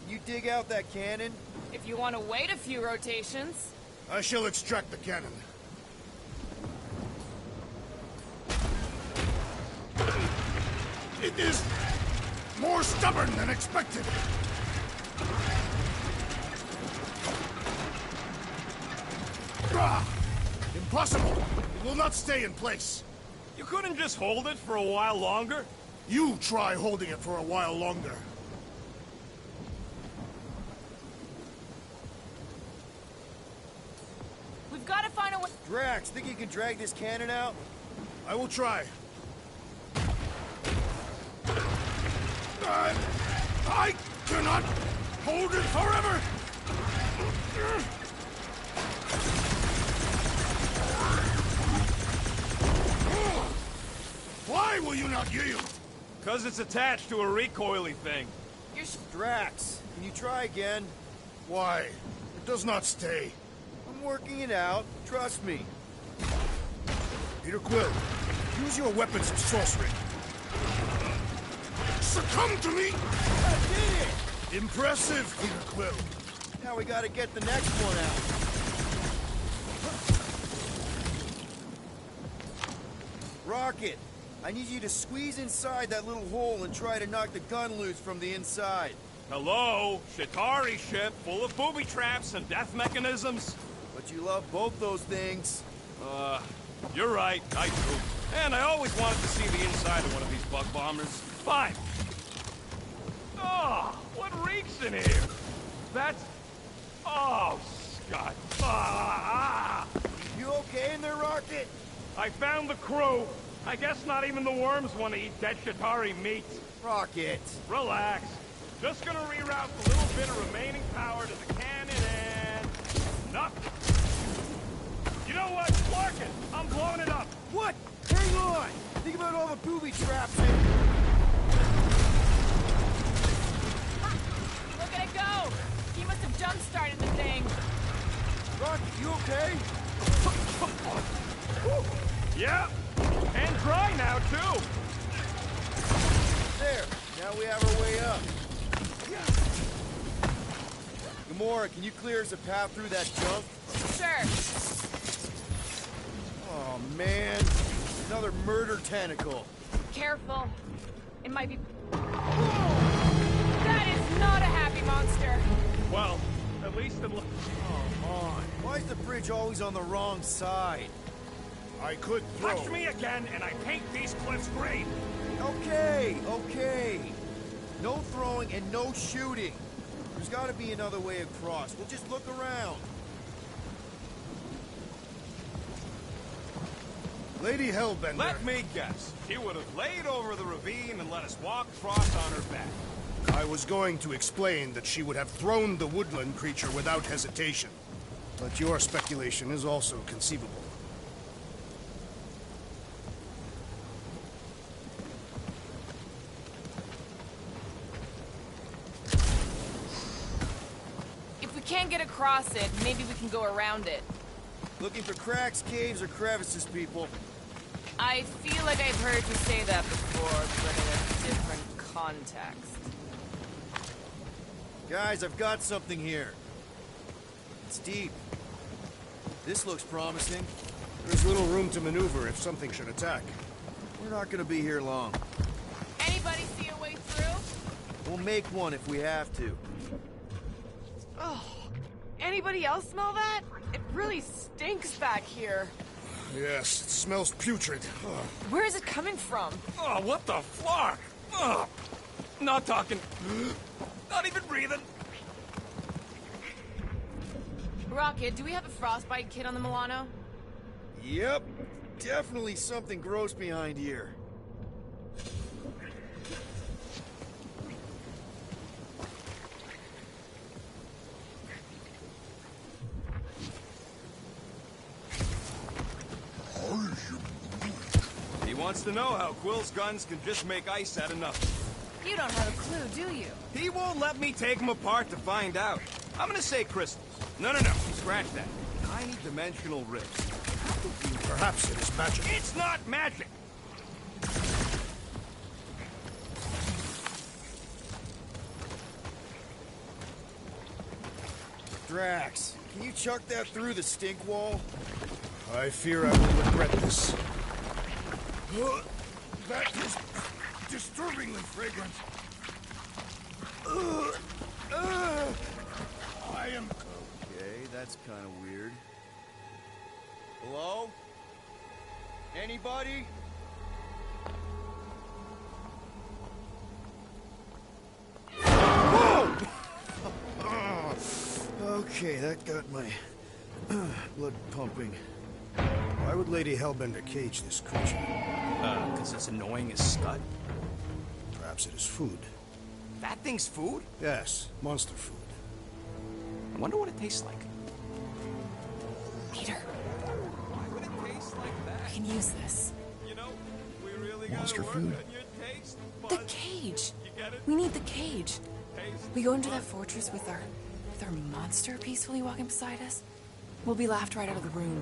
you dig out that cannon? If you want to wait a few rotations. I shall extract the cannon. It is more stubborn than expected. Ah, impossible! It will not stay in place. You couldn't just hold it for a while longer? You try holding it for a while longer. We've got to find a way. Drax, think you can drag this cannon out? I will try. I cannot hold it forever! Why will you not yield? Because it's attached to a recoily thing. You're Drax, can you try again? Why? It does not stay. I'm working it out. Trust me. Peter Quill, use your weapons of sorcery. Succumb to me! I did it! Impressive, Peter Quill. Now we gotta get the next one out. Rocket, I need you to squeeze inside that little hole and try to knock the gun loose from the inside. Hello? Chitauri ship full of booby traps and death mechanisms? But you love both those things. You're right, I do. And I always wanted to see the inside of one of these bug bombers. Fine. Oh, what reeks in here? That's... Oh, Scott. Ah! You okay in there, Rocket? I found the crew. I guess not even the worms want to eat dead Chitauri meat. Rocket. Relax. Just gonna reroute the little bit of remaining power to the cannon and... nothing. You know what? Spark it! I'm blowing it up! What? Hang on! Think about all the booby traps in... Look at it go! He must have jump-started the thing. Rocket, you okay? Yeah! And dry now, too! There! Now we have our way up. Gamora, can you clear us a path through that junk? Sure. Oh, man. Another murder tentacle. Careful. It might be... That is not a happy monster. Well, at least it looks... Come on. Why is the bridge always on the wrong side? I could throw... Touch me again, and I paint these cliffs green! Okay, okay. No throwing and no shooting. There's gotta be another way across. We'll just look around. Lady Hellbender. Let me guess. He would have laid over the ravine and let us walk across on her back. I was going to explain that she would have thrown the woodland creature without hesitation. But your speculation is also conceivable. If we can't get across it, maybe we can go around it. Looking for cracks, caves, or crevices, people. I feel like I've heard you say that before, but in a different context. Guys, I've got something here. It's deep. This looks promising. There's little room to maneuver if something should attack. We're not gonna be here long. Anybody see a way through? We'll make one if we have to. Oh, anybody else smell that? It really stinks back here. Yes, it smells putrid. Ugh. Where is it coming from? Oh, what the fuck? Oh, not talking. Not even breathing. Rocket, do we have a frostbite kit on the Milano? Yep. Definitely something gross behind here. He wants to know how Quill's guns can just make ice out of nothing. You don't have a clue, do you? He won't let me take them apart to find out. I'm gonna say crystals. No, scratch that. Tiny dimensional rifts. Perhaps it is magic. It's not magic! Drax, can you chuck that through the stink wall? I fear I will regret this. That is disturbingly fragrant. I am... Okay, that's kind of weird. Hello? Anybody? Whoa! Okay, that got my blood pumping. Why would Lady Hellbender cage this creature? Because it's annoying as scut. Perhaps it is food. That thing's food? Yes, monster food. I wonder what it tastes like. Peter, Why would it taste like that? we can use this. You know, we really gotta Monster work food? on your taste The buds. cage. You get it? We need the cage. Taste We go into that fortress with our monster peacefully walking beside us. We'll be laughed right out of the room.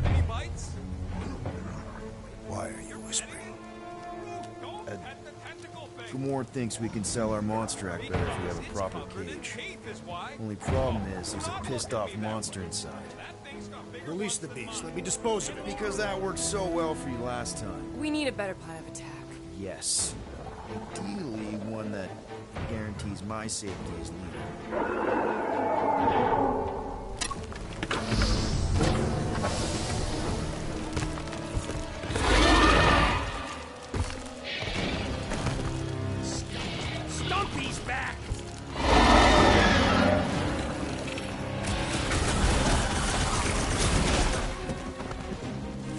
Any bites? Why are you whispering? Don't pet the tentacle thing. Gamorrean thinks we can sell our monster act better if we have a It's proper covered in cage. teeth is why. Only problem is, there's a pissed off monster inside. That thing's got bigger Release the beast. Let me dispose of it. Because that worked so well for you last time. We need a better plan of attack. Yes. Ideally, one that guarantees my safety as leader. Stumpy's back!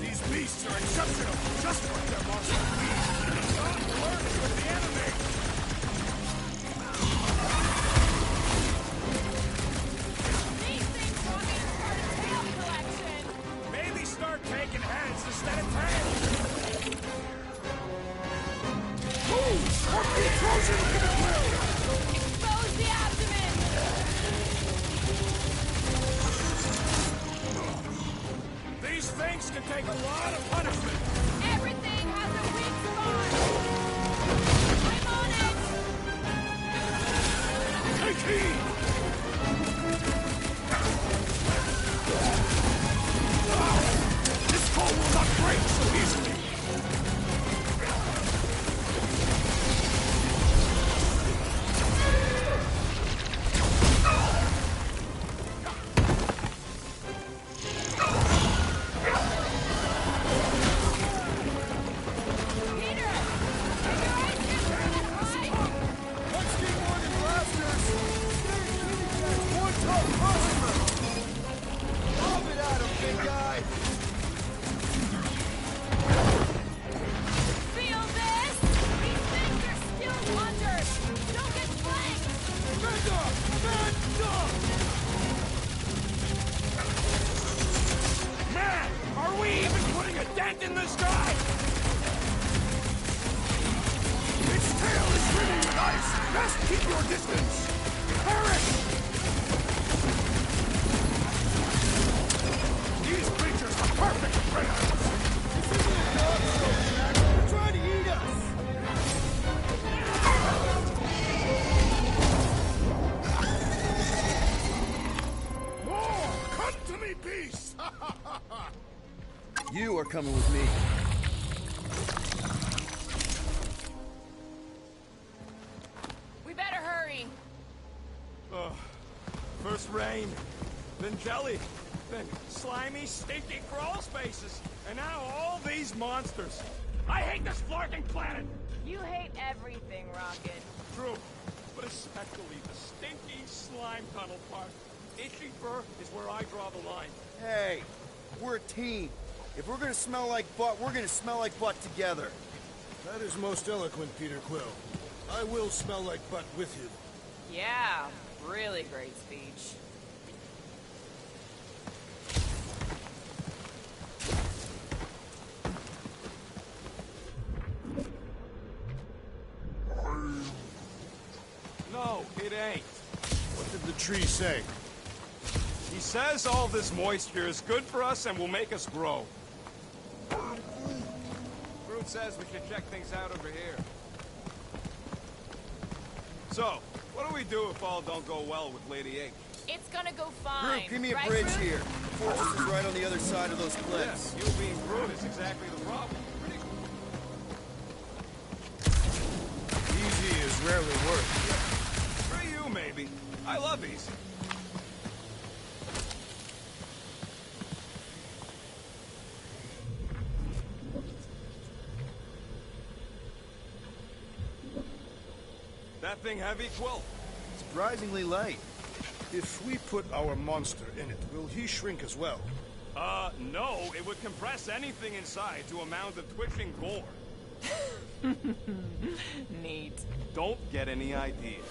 These beasts are exceptional, just like their monster. Don't flirt with the enemy! These things walking as part of tail collection. Maybe start taking heads instead of tails! Expose the abdomen. These things can take a lot of punishment! Everything has a weak spot. I'm on it. Take heed! This foe will not break so easily! Peter, your eyes get red, right? Let's get more than blasters! giant in the sky! Its tail is brimming with ice! Best keep your distance! Perish! These creatures are perfect predators! This isn't a dog show, Jack! They're trying to eat us! More! Come to me, beast! You are coming with me. We better hurry. First rain, then jelly, then slimy, stinky crawl spaces, and now all these monsters. I hate this flarking planet! You hate everything, Rocket. True, but especially the stinky slime tunnel part. Itchy fur is where I draw the line. Hey, we're a team. If we're gonna smell like butt, we're gonna smell like butt together. That is most eloquent, Peter Quill. I will smell like butt with you. Yeah, really great speech. No, it ain't. What did the tree say? He says all this moisture is good for us and will make us grow. Groot says we should check things out over here. So, what do we do if all don't go well with Lady H? It's gonna go fine. Groot, give me a right, bridge Groot? here. The fortress is right on the other side of those cliffs. Yeah, you being Groot is exactly the problem. Pretty Easy is rarely work. For you, maybe. I love easy. That thing heavy, Quill? Surprisingly light. If we put our monster in it, will he shrink as well? No. It would compress anything inside to a mound of twitching gore. Neat. Don't get any ideas.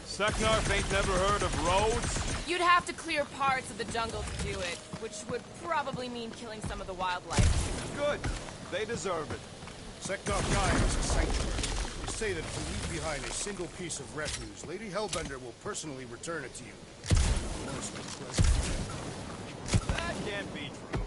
Seknarf ain't never heard of roads? You'd have to clear parts of the jungle to do it, which would probably mean killing some of the wildlife. Good. They deserve it. Seknarf 9 is a sanctuary. They say that if you leave behind a single piece of refuse, Lady Hellbender will personally return it to you. Most unpleasant. That can't be true.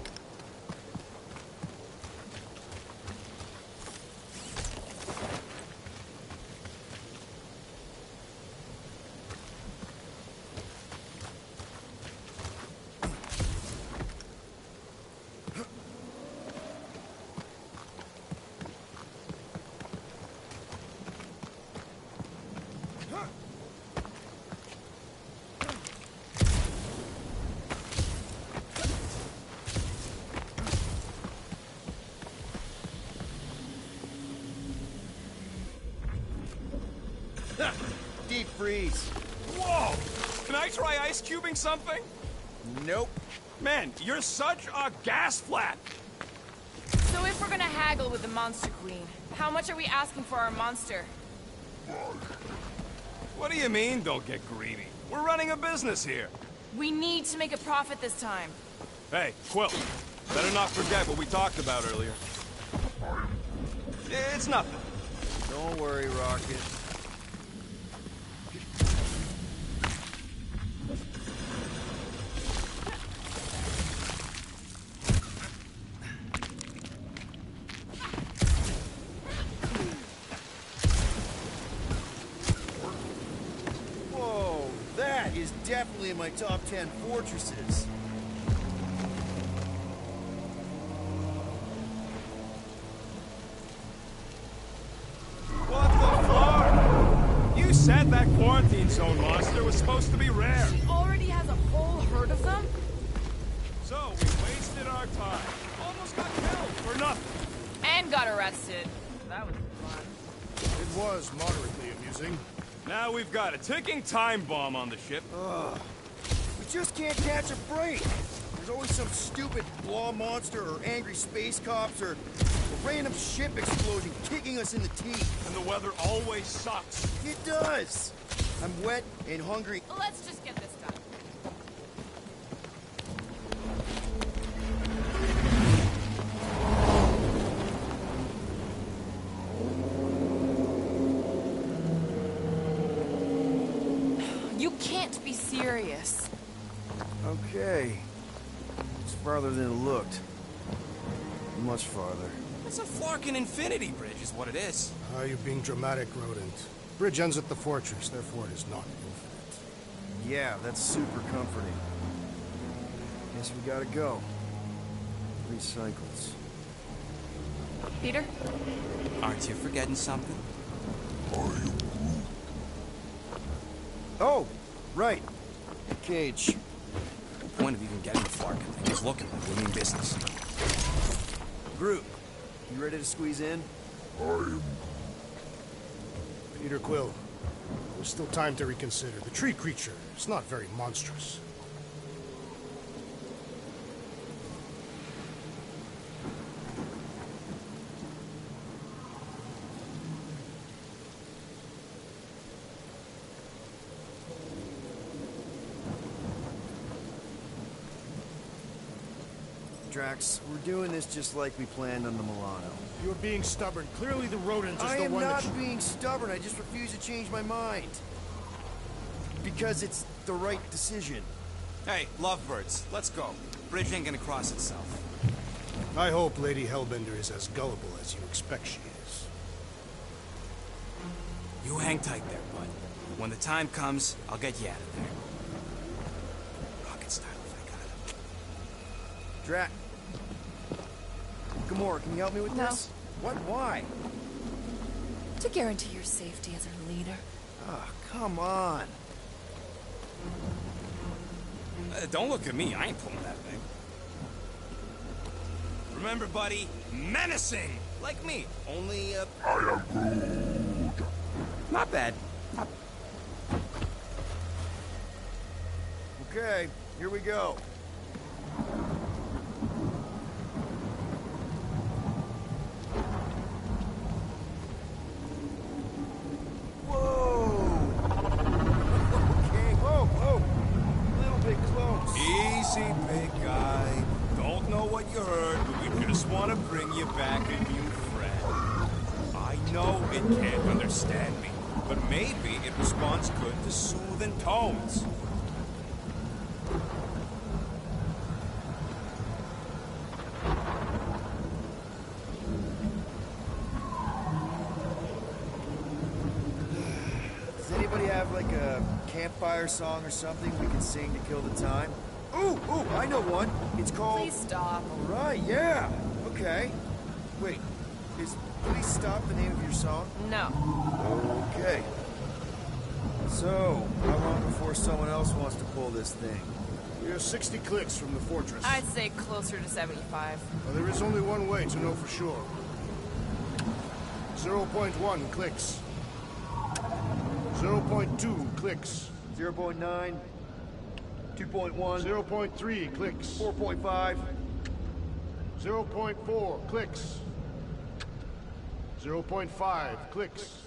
Deep freeze. Whoa! Can I try ice cubing something? Nope. Man, you're such a gas flat! So if we're gonna haggle with the Monster Queen, how much are we asking for our monster? What do you mean, don't get greedy? We're running a business here. We need to make a profit this time. Hey, Quill, better not forget what we talked about earlier. It's nothing. Don't worry, Rocket. Whoa, that is definitely in my top 10 fortresses. What the fuck? You said that quarantine zone monster was supposed to be rare. She already has a whole herd of them? So, we wasted our our time. Almost got killed for nothing. And got arrested. That was fun. It was moderately amusing. Now we've got a ticking time bomb on the ship. Ugh. We just can't catch a break. There's always some stupid blah monster or angry space cops or a random ship explosion kicking us in the teeth. And the weather always sucks. It does. I'm wet and hungry. Let's just get this done. You can't be serious. Okay. It's farther than it looked. Much farther. It's a Flarkin infinity bridge is what it is. You're being dramatic, Rodent. Bridge ends at the fortress, therefore it is not infinite. Yeah, that's super comforting. Guess we gotta go. 3 cycles. Peter? Aren't you forgetting something? Oh, right. The cage. The point of even getting the Flarkin thing is looking like we mean business. Groot, you ready to squeeze in? Peter Quill, there's still time to reconsider. The tree creature is not very monstrous. Drax, we're doing this just like we planned on the Milano. You're being stubborn. Clearly the rodent is I the am one not that... being stubborn. I just refuse to change my mind. Because it's the right decision. Hey, lovebirds, let's go. Bridge ain't gonna cross itself. I hope Lady Hellbender is as gullible as you expect she is. You hang tight there, bud. When the time comes, I'll get you out of there. Rocket style if I got it. Drax. Gamora, can you help me with No. this? What? Why? To guarantee your safety as our leader. Ah, come on. Don't look at me, I ain't pulling that thing. Remember, buddy, menacing! Like me, only, I am Groot. not bad. Okay, here we go. Easy, big guy. Don't know what you heard, but we just want to bring you back a new friend. I know it can't understand me, but maybe it responds good to soothing tones. Does anybody have like a campfire song or something we can sing to kill the time? Ooh, I know one. It's called... Please stop. Right, yeah. Okay. Wait, is Please Stop the name of your song? No. Okay. So, how long before someone else wants to pull this thing? We are 60 clicks from the fortress. I'd say closer to 75. Well, there is only one way to know for sure. 0.1 clicks. 0.2 clicks. 0.9, 2.1, 0.3 clicks. 4.5, 0.4 clicks. 0.5 clicks.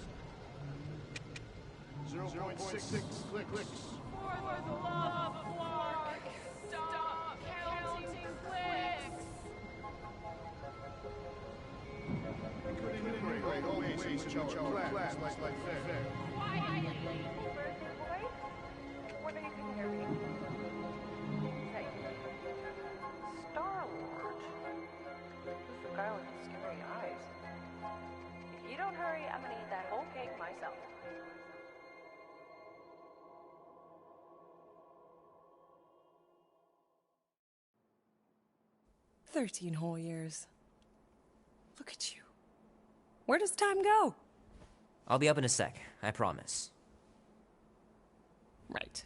0.6 clicks. For the love of Clark, stop counting clicks. What do you think they're being? Hey, Star-Lord. Who's the guy with the scary eyes? If you don't hurry, I'm gonna eat that whole cake myself. "13 whole years. Look at you. Where does time go?" I'll be up in a sec, I promise. Right.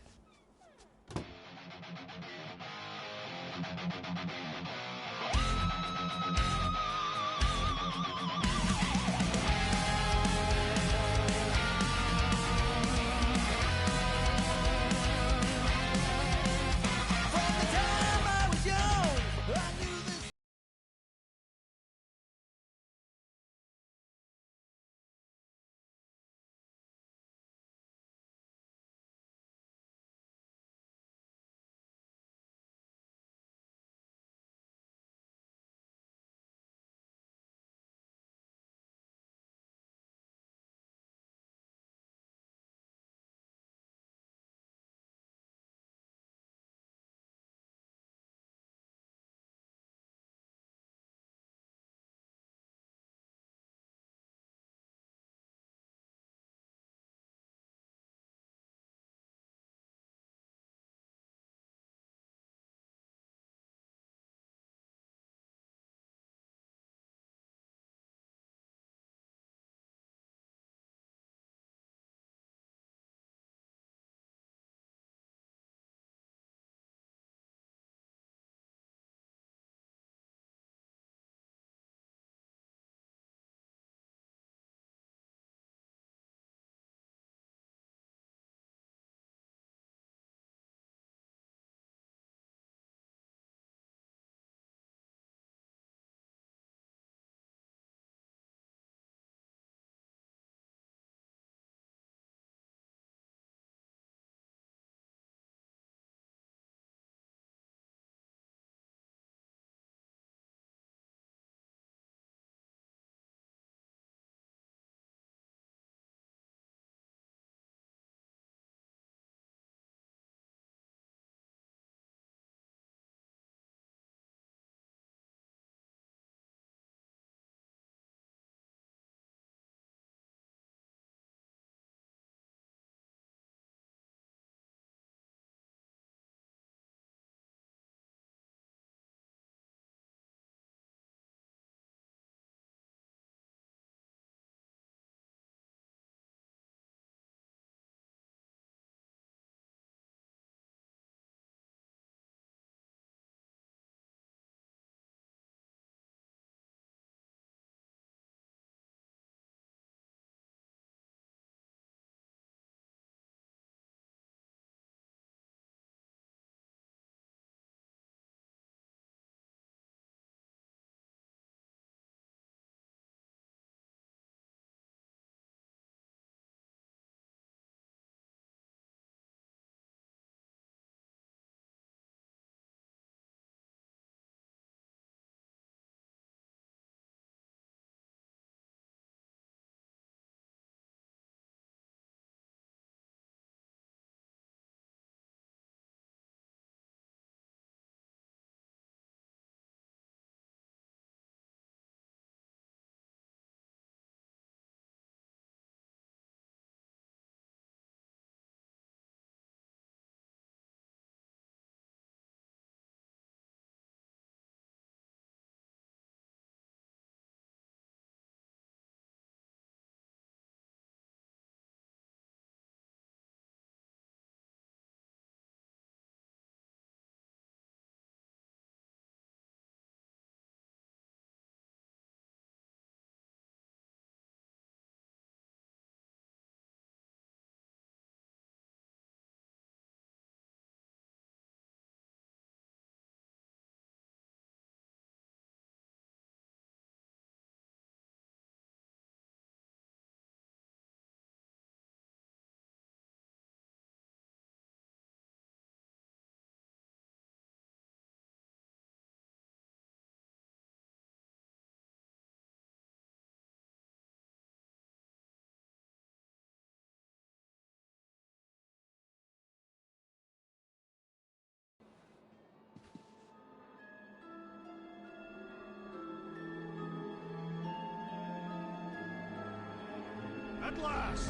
At last!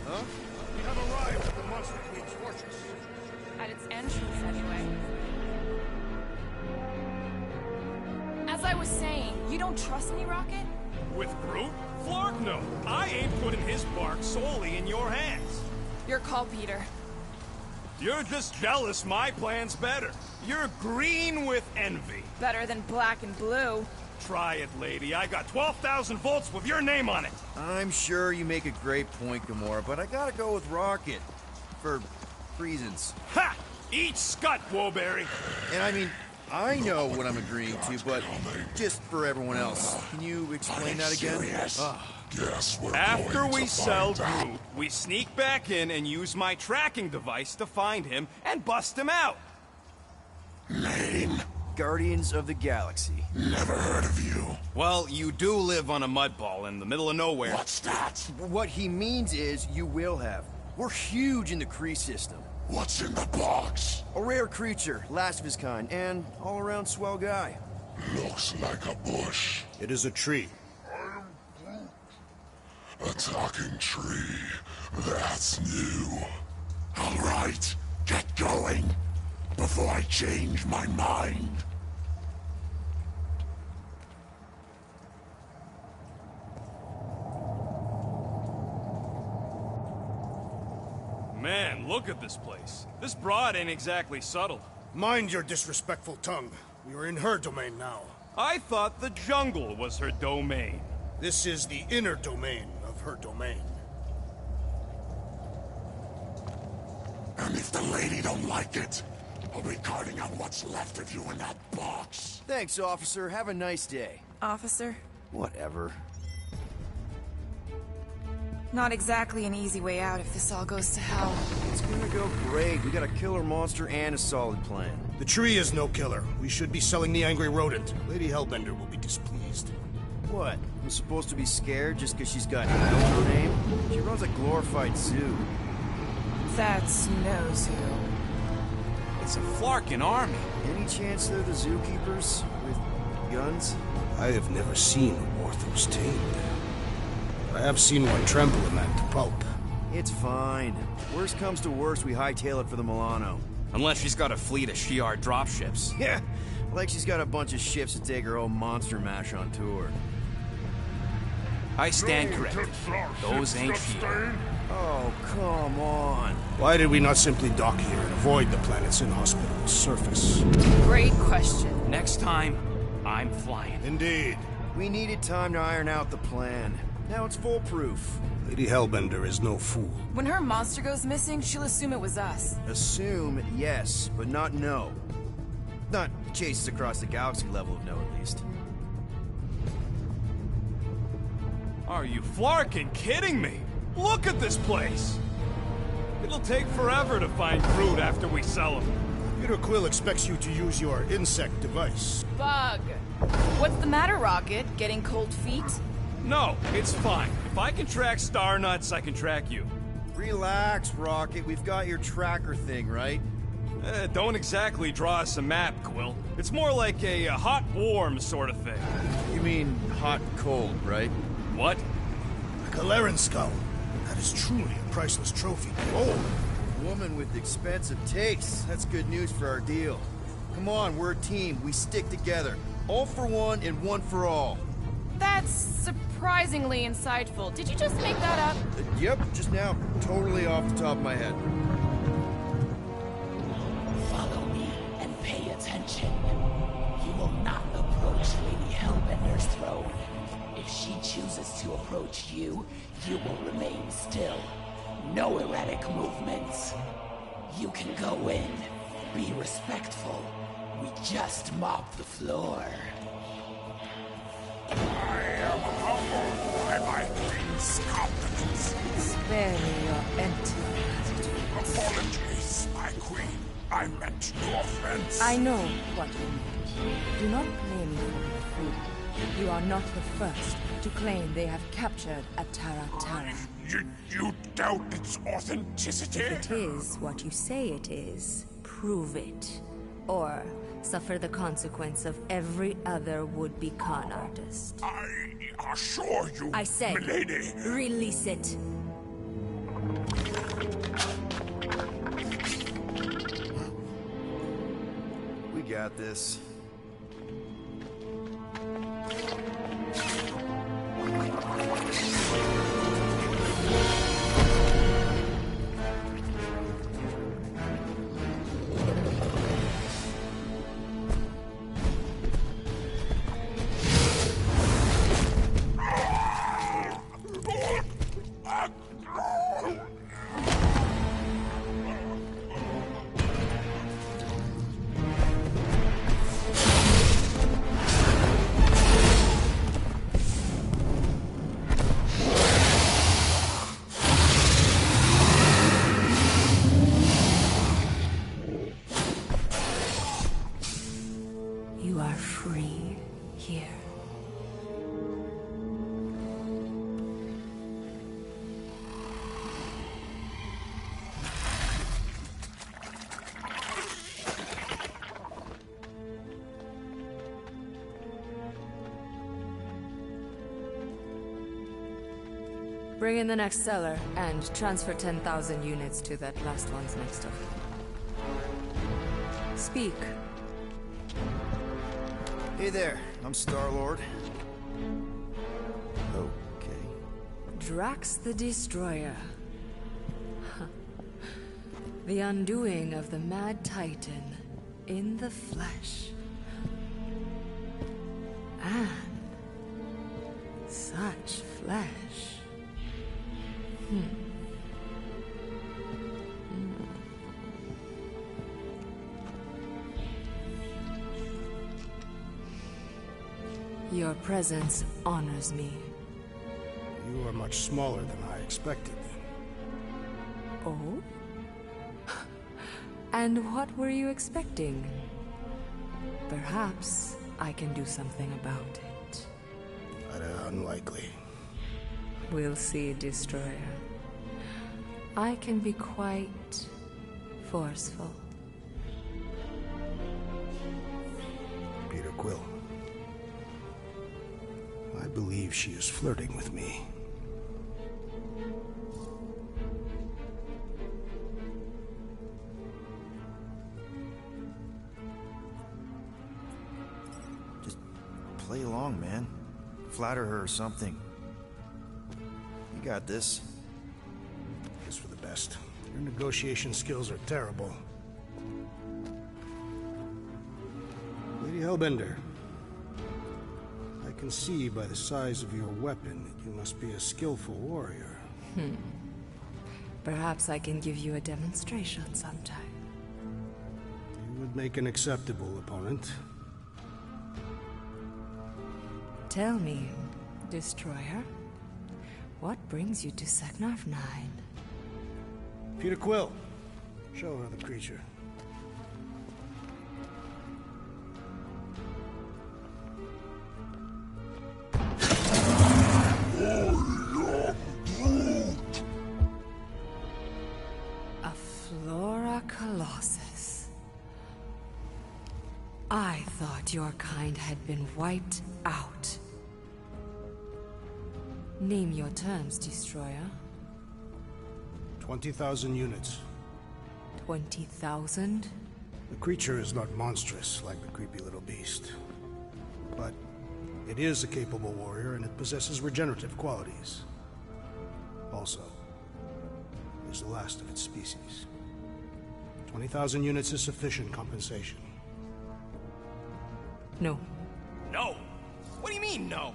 Huh? We have arrived at the Monster Queen's fortress. At its entrance, anyway. As I was saying, you don't trust me, Rocket? With Groot? Flark, no. I ain't putting his bark solely in your hands. Your call, Peter. You're just jealous my plan's better. You're green with envy. Better than black and blue. Try it, lady. I got 12,000 volts with your name on it. I'm sure you make a great point, Gamora, but I gotta go with Rocket. For reasons. Ha! Eat scut, Woberry. And I mean, I know what I'm agreeing to, but just for everyone else, can you explain that again? After we sell Groot, we sneak back in and use my tracking device to find him and bust him out. Name? Guardians of the Galaxy. Never heard of you. Well, you do live on a mud ball in the middle of nowhere. What's that? What he means is you will have. We're huge in the Kree system. What's in the box? A rare creature, last of his kind, and all-around swell guy. Looks like a bush. It is a tree. A talking tree. That's new. All right, get going. Before I change my mind. Man, look at this place. This broad ain't exactly subtle. Mind your disrespectful tongue. We are in her domain now. I thought the jungle was her domain. This is the inner domain of her domain. And if the lady don't like it, I'll be carting out what's left of you in that box. Thanks, officer. Have a nice day. Officer? Whatever. Not exactly an easy way out if this all goes to hell. It's gonna go great. We got a killer monster and a solid plan. The tree is no killer. We should be selling the angry rodent. Lady Hellbender will be displeased. What? I'm supposed to be scared just because she's got hell in her name? She runs a glorified zoo. That's no zoo. It's a Flarkin army. Any chance they're the zookeepers? With guns? I have never seen a Orthos tamed. I have seen one trample a man to pulp. It's fine. Worst comes to worst, we hightail it for the Milano. Unless she's got a fleet of Shi'ar dropships. Yeah, like she's got a bunch of ships to take her own monster mash on tour. I stand corrected. Those ain't Shi'ar. Oh, come on. Why did we not simply dock here and avoid the planet's inhospitable surface? Great question. Next time, I'm flying. Indeed. We needed time to iron out the plan. Now it's foolproof. Lady Hellbender is no fool. When her monster goes missing, she'll assume it was us. Assume, yes, but not know. Not chases across the galaxy level of no, at least. Are you Flarkin kidding me? Look at this place! It'll take forever to find Groot after we sell him. Peter Quill expects you to use your insect device. Bug. What's the matter, Rocket? Getting cold feet? No, it's fine. If I can track Star Nuts, I can track you. Relax, Rocket. We've got your tracker thing, right? Don't exactly draw us a map, Quill. It's more like a hot-warm sort of thing. You mean hot-cold, right? What? A Galeran skull. That is truly a priceless trophy. Oh! Woman with expensive tastes. That's good news for our deal. Come on, we're a team. We stick together. All for one and one for all. That's surprisingly insightful. Did you just make that up? Yep, just now. Totally off the top of my head. Follow me and pay attention. You will not approach Lady Hellbender's throne. If she chooses to approach you, you will remain still. No erratic movements. You can go in. Be respectful. We just mop the floor. I am humbled by my queen's competence. Spare me your empty attitude. Apologies, my queen. I meant no offense. I know what you meant. Do not blame me for your freedom. You are not the first to claim they have captured a Tara. You doubt its authenticity? If it is what you say it is, prove it. or suffer the consequence of every other would-be con artist. I assure you, I said, milady. Release it. We got this. You are free here. Bring in the next cellar, and transfer 10,000 units to that last one's next of. Speak. Hey there, I'm Star-Lord. Okay. Drax the Destroyer. The undoing of the Mad Titan in the flesh. And such flesh. Your presence honors me. You are much smaller than I expected. Oh? And what were you expecting? Perhaps I can do something about it. Unlikely. We'll see, Destroyer. I can be quite forceful. Peter Quill. I believe she is flirting with me. Just play along, man. Flatter her or something. You got this. It's for the best. Your negotiation skills are terrible. Lady Hellbender. I can see by the size of your weapon that you must be a skillful warrior. Perhaps I can give you a demonstration sometime. You would make an acceptable opponent. Tell me, Destroyer, what brings you to Seknarf 9? Peter Quill, show her the creature. A Flora Colossus. I thought your kind had been wiped out. Name your terms, Destroyer. 20,000 units. 20,000? The creature is not monstrous like the creepy little beast. But it is a capable warrior and it possesses regenerative qualities. Also, it is the last of its species. 20,000 units is sufficient compensation. No. No! What do you mean, no?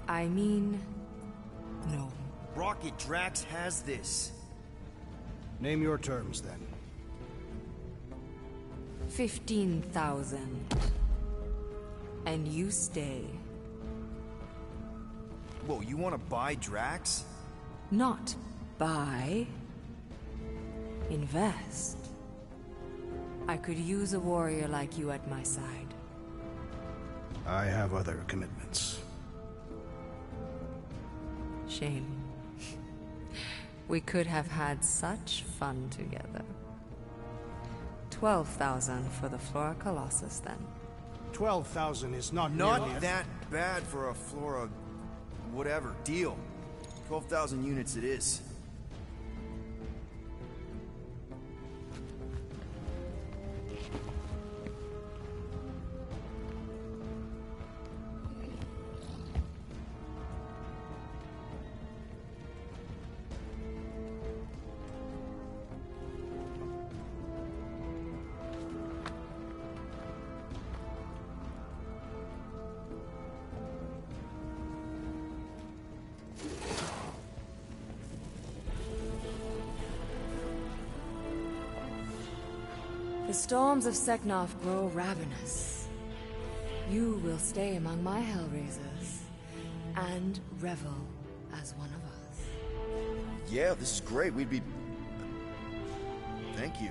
I mean, no. Rocket Drax has this. Name your terms, then. 15,000. And you stay. Whoa, you want to buy Drax? Not buy. Invest. I could use a warrior like you at my side. I have other commitments. Shame. We could have had such fun together. 12,000 for the Flora Colossus, then. 12,000 is not Not nearly that bad for a Flora... whatever. Deal. 12,000 units it is. The storms of Seknarf grow ravenous. You will stay among my Hellraisers and revel as one of us. Yeah, this is great. We'd be... Thank you.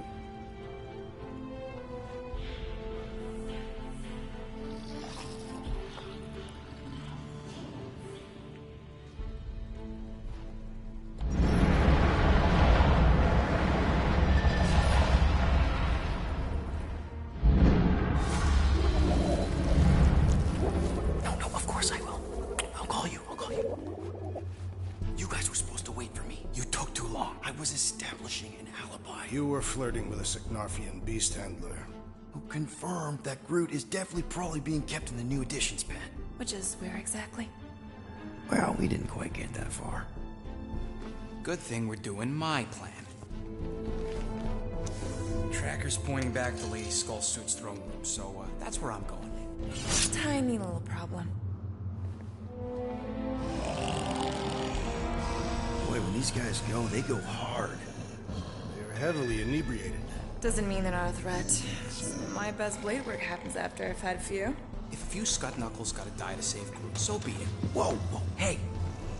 Flirting with a Seknarfian beast handler. Who confirmed that Groot is definitely probably being kept in the new additions pen. Which is where exactly? Well, we didn't quite get that far. Good thing we're doing my plan. Tracker's pointing back to Lady Skull Suit's throne room, so that's where I'm going. Tiny little problem. Boy, when these guys go, they go hard. Heavily inebriated. Doesn't mean they're not a threat. My best blade work happens after I've had a few. If a few Scut Knuckles gotta die to save Groot, so be it. Whoa, whoa, hey!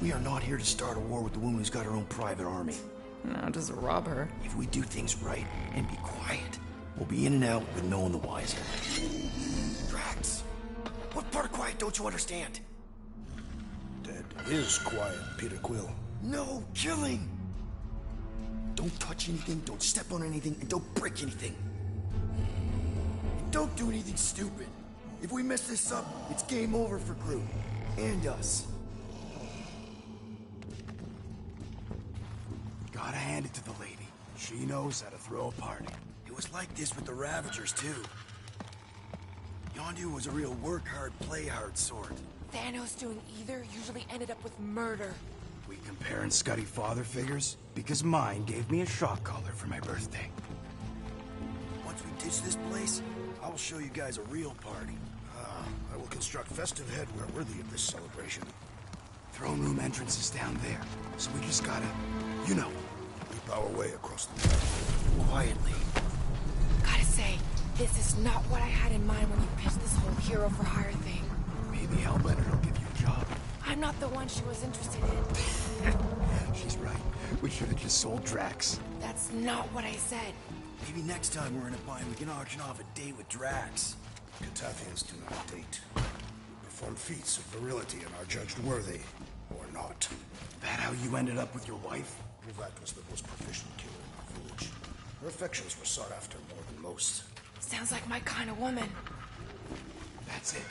We are not here to start a war with the woman who's got her own private army. No, just rob her. If we do things right and be quiet, we'll be in and out with no one the wiser. Drax, what part of quiet don't you understand? Dead is quiet, Peter Quill. No killing! Don't touch anything, don't step on anything, and don't break anything. And don't do anything stupid. If we mess this up, it's game over for Groot. And us. Gotta hand it to the lady. She knows how to throw a party. It was like this with the Ravagers, too. Yondu was a real work hard, play hard sort. Thanos doing either usually ended up with murder. We comparing Scuddy father figures? Because mine gave me a shock collar for my birthday. Once we ditch this place, I will show you guys a real party. I will construct festive headwear worthy of this celebration. Throne room entrance is down there, so we just gotta, you know, leap our way across the path. Quietly. Gotta say, this is not what I had in mind when you pitched this whole hero for hire thing. Maybe Hellbender will give you a job. I'm not the one she was interested in. She's right. We should have just sold Drax. That's not what I said. Maybe next time we're in a bind, we can auction off a date with Drax. Catathians do not date. We perform feats of virility and are judged worthy, or not. That how you ended up with your wife? That was the most proficient killer in our village. Her affections were sought after more than most. Sounds like my kind of woman. That's it.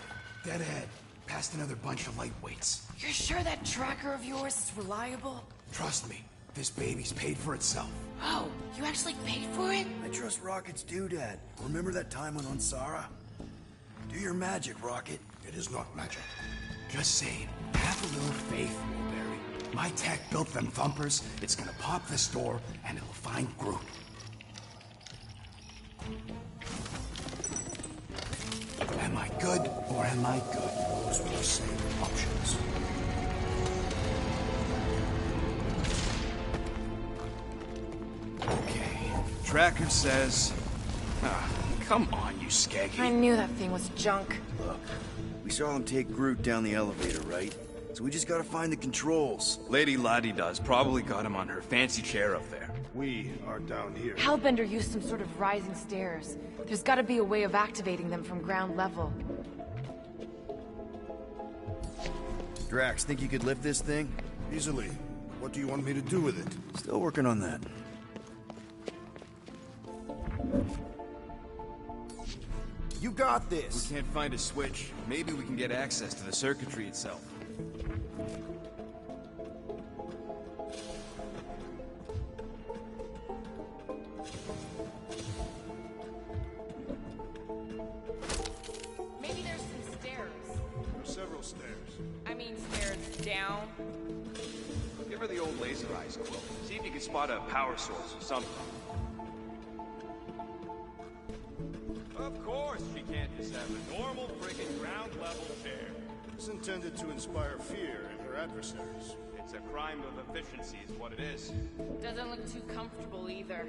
Dead ahead. Past another bunch of lightweights. You're sure that tracker of yours is reliable? Trust me, this baby's paid for itself. Oh, you actually paid for it? I trust Rocket's doodad. Remember that time on Unsara? Do your magic, Rocket. It is not magic. Just saying, have a little faith, Woolberry. My tech built them thumpers. It's gonna pop this door, and it'll find Groot. Am I good, or am I good? Those were the same options. Okay. Tracker says... come on, you skaggy. I knew that thing was junk. Look, we saw him take Groot down the elevator, right? So we just gotta find the controls. Lady Ladi-Da's probably got him on her fancy chair up there. We are down here. Hellbender used some sort of rising stairs. There's gotta be a way of activating them from ground level. Drax, think you could lift this thing? Easily. What do you want me to do with it? Still working on that. You got this. We can't find a switch. Maybe we can get access to the circuitry itself. Maybe there's some stairs. There are several stairs. I mean stairs down. Give her the old laser eyes, Quill. See if you can spot a power source or something. Of course she can't just have a normal friggin' ground-level chair. It's intended to inspire fear in her adversaries. It's a crime of efficiency is what it is. Doesn't look too comfortable either.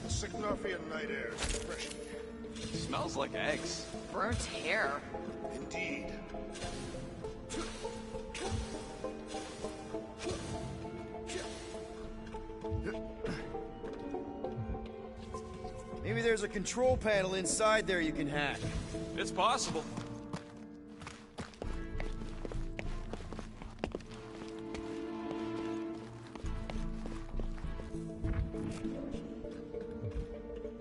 The Signofian night air is refreshing. Smells like eggs. Burnt hair. Indeed. Maybe there's a control panel inside there you can hack. It's possible.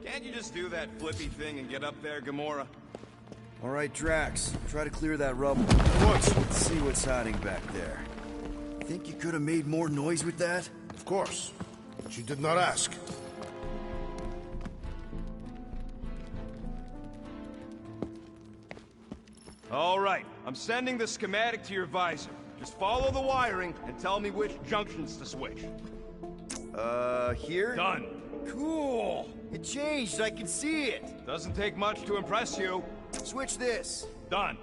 Can't you just do that flippy thing and get up there, Gamora? All right, Drax, try to clear that rubble. Let's see what's hiding back there. Think you could have made more noise with that? Of course. She did not ask. All right, I'm sending the schematic to your visor. Just follow the wiring and tell me which junctions to switch. Here? Done. Cool! It changed, I can see it! Doesn't take much to impress you. Switch this. Done.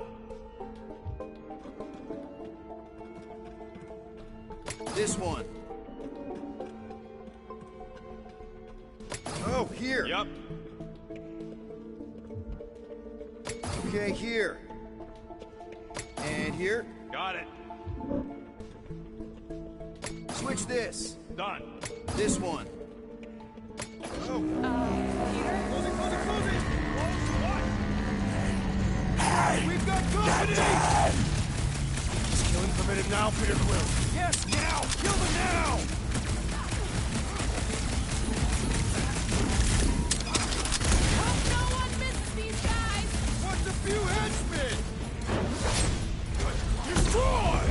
This one. Oh, here! Yep. Okay, here. And here. Got it. Switch this. Done. This one. Oh. Peter? Close it, close it, close it! Hey! We've got company! Is killing permitted now, Peter Quill? Yes, now! Kill them now! Hope no one misses these guys! What's a few henchmen? Destroy!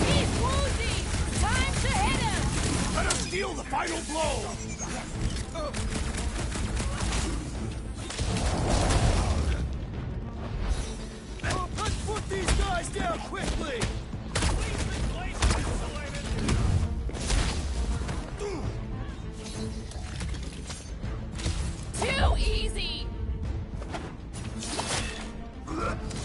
He's woozy! Time to hit him! Let us deal the final blow! Let's put these guys down quickly! Too easy!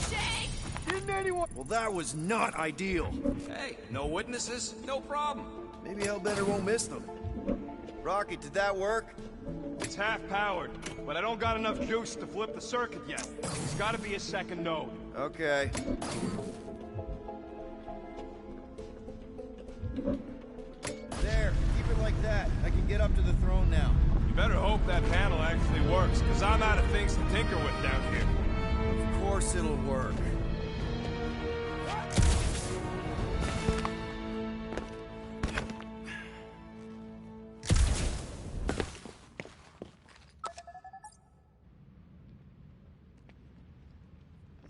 Shake! Didn't anyone... Well, that was not ideal. Hey, no witnesses? No problem. Maybe Hellbender won't miss them. Rocket, did that work? It's half-powered, but I don't got enough juice to flip the circuit yet. There's gotta be a second node. Okay. There, keep it like that. I can get up to the throne now. You better hope that panel actually works, because I'm out of things to tinker with down here. Of course it'll work.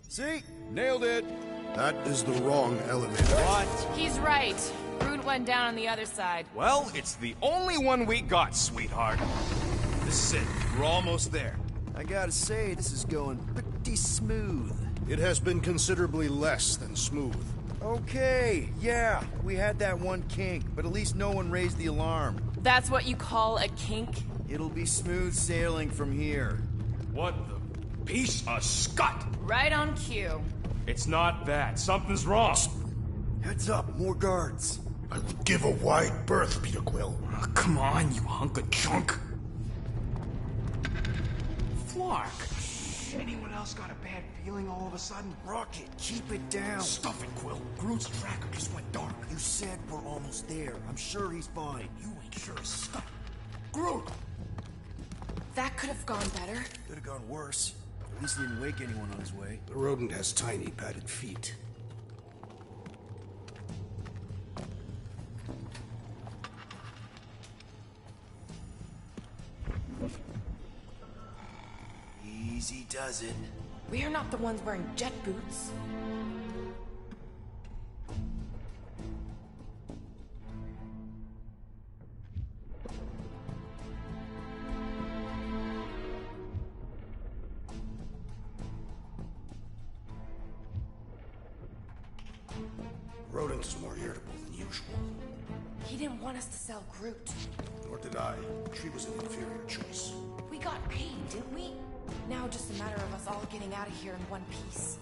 See? Nailed it! That is the wrong elevator. What? He's right. Root went down on the other side. Well, it's the only one we got, sweetheart. This is it. We're almost there. I gotta say, this is going pretty smooth. It has been considerably less than smooth. Okay, yeah, we had that one kink, but at least no one raised the alarm. That's what you call a kink? It'll be smooth sailing from here. What the piece of scut? Right on cue. It's not that. Something's wrong. Heads up, more guards. I would give a wide berth, Peter Quill. Oh, come on, you hunk of junk. Flark. Anyone else got a bad feeling all of a sudden? Rocket, keep it down. Stuff it, Quill. Groot's tracker just went dark. You said we're almost there. I'm sure he's fine. You ain't sure as stuff. Groot! That could have gone better. Could have gone worse. At least he didn't wake anyone on his way. The rodent has tiny, padded feet. Easy does it. We are not the ones wearing jet boots. Rodent is more irritable than usual. He didn't want us to sell Groot. Nor did I. She was an inferior choice. We got paid, didn't we? Now just a matter of us all getting out of here in one piece.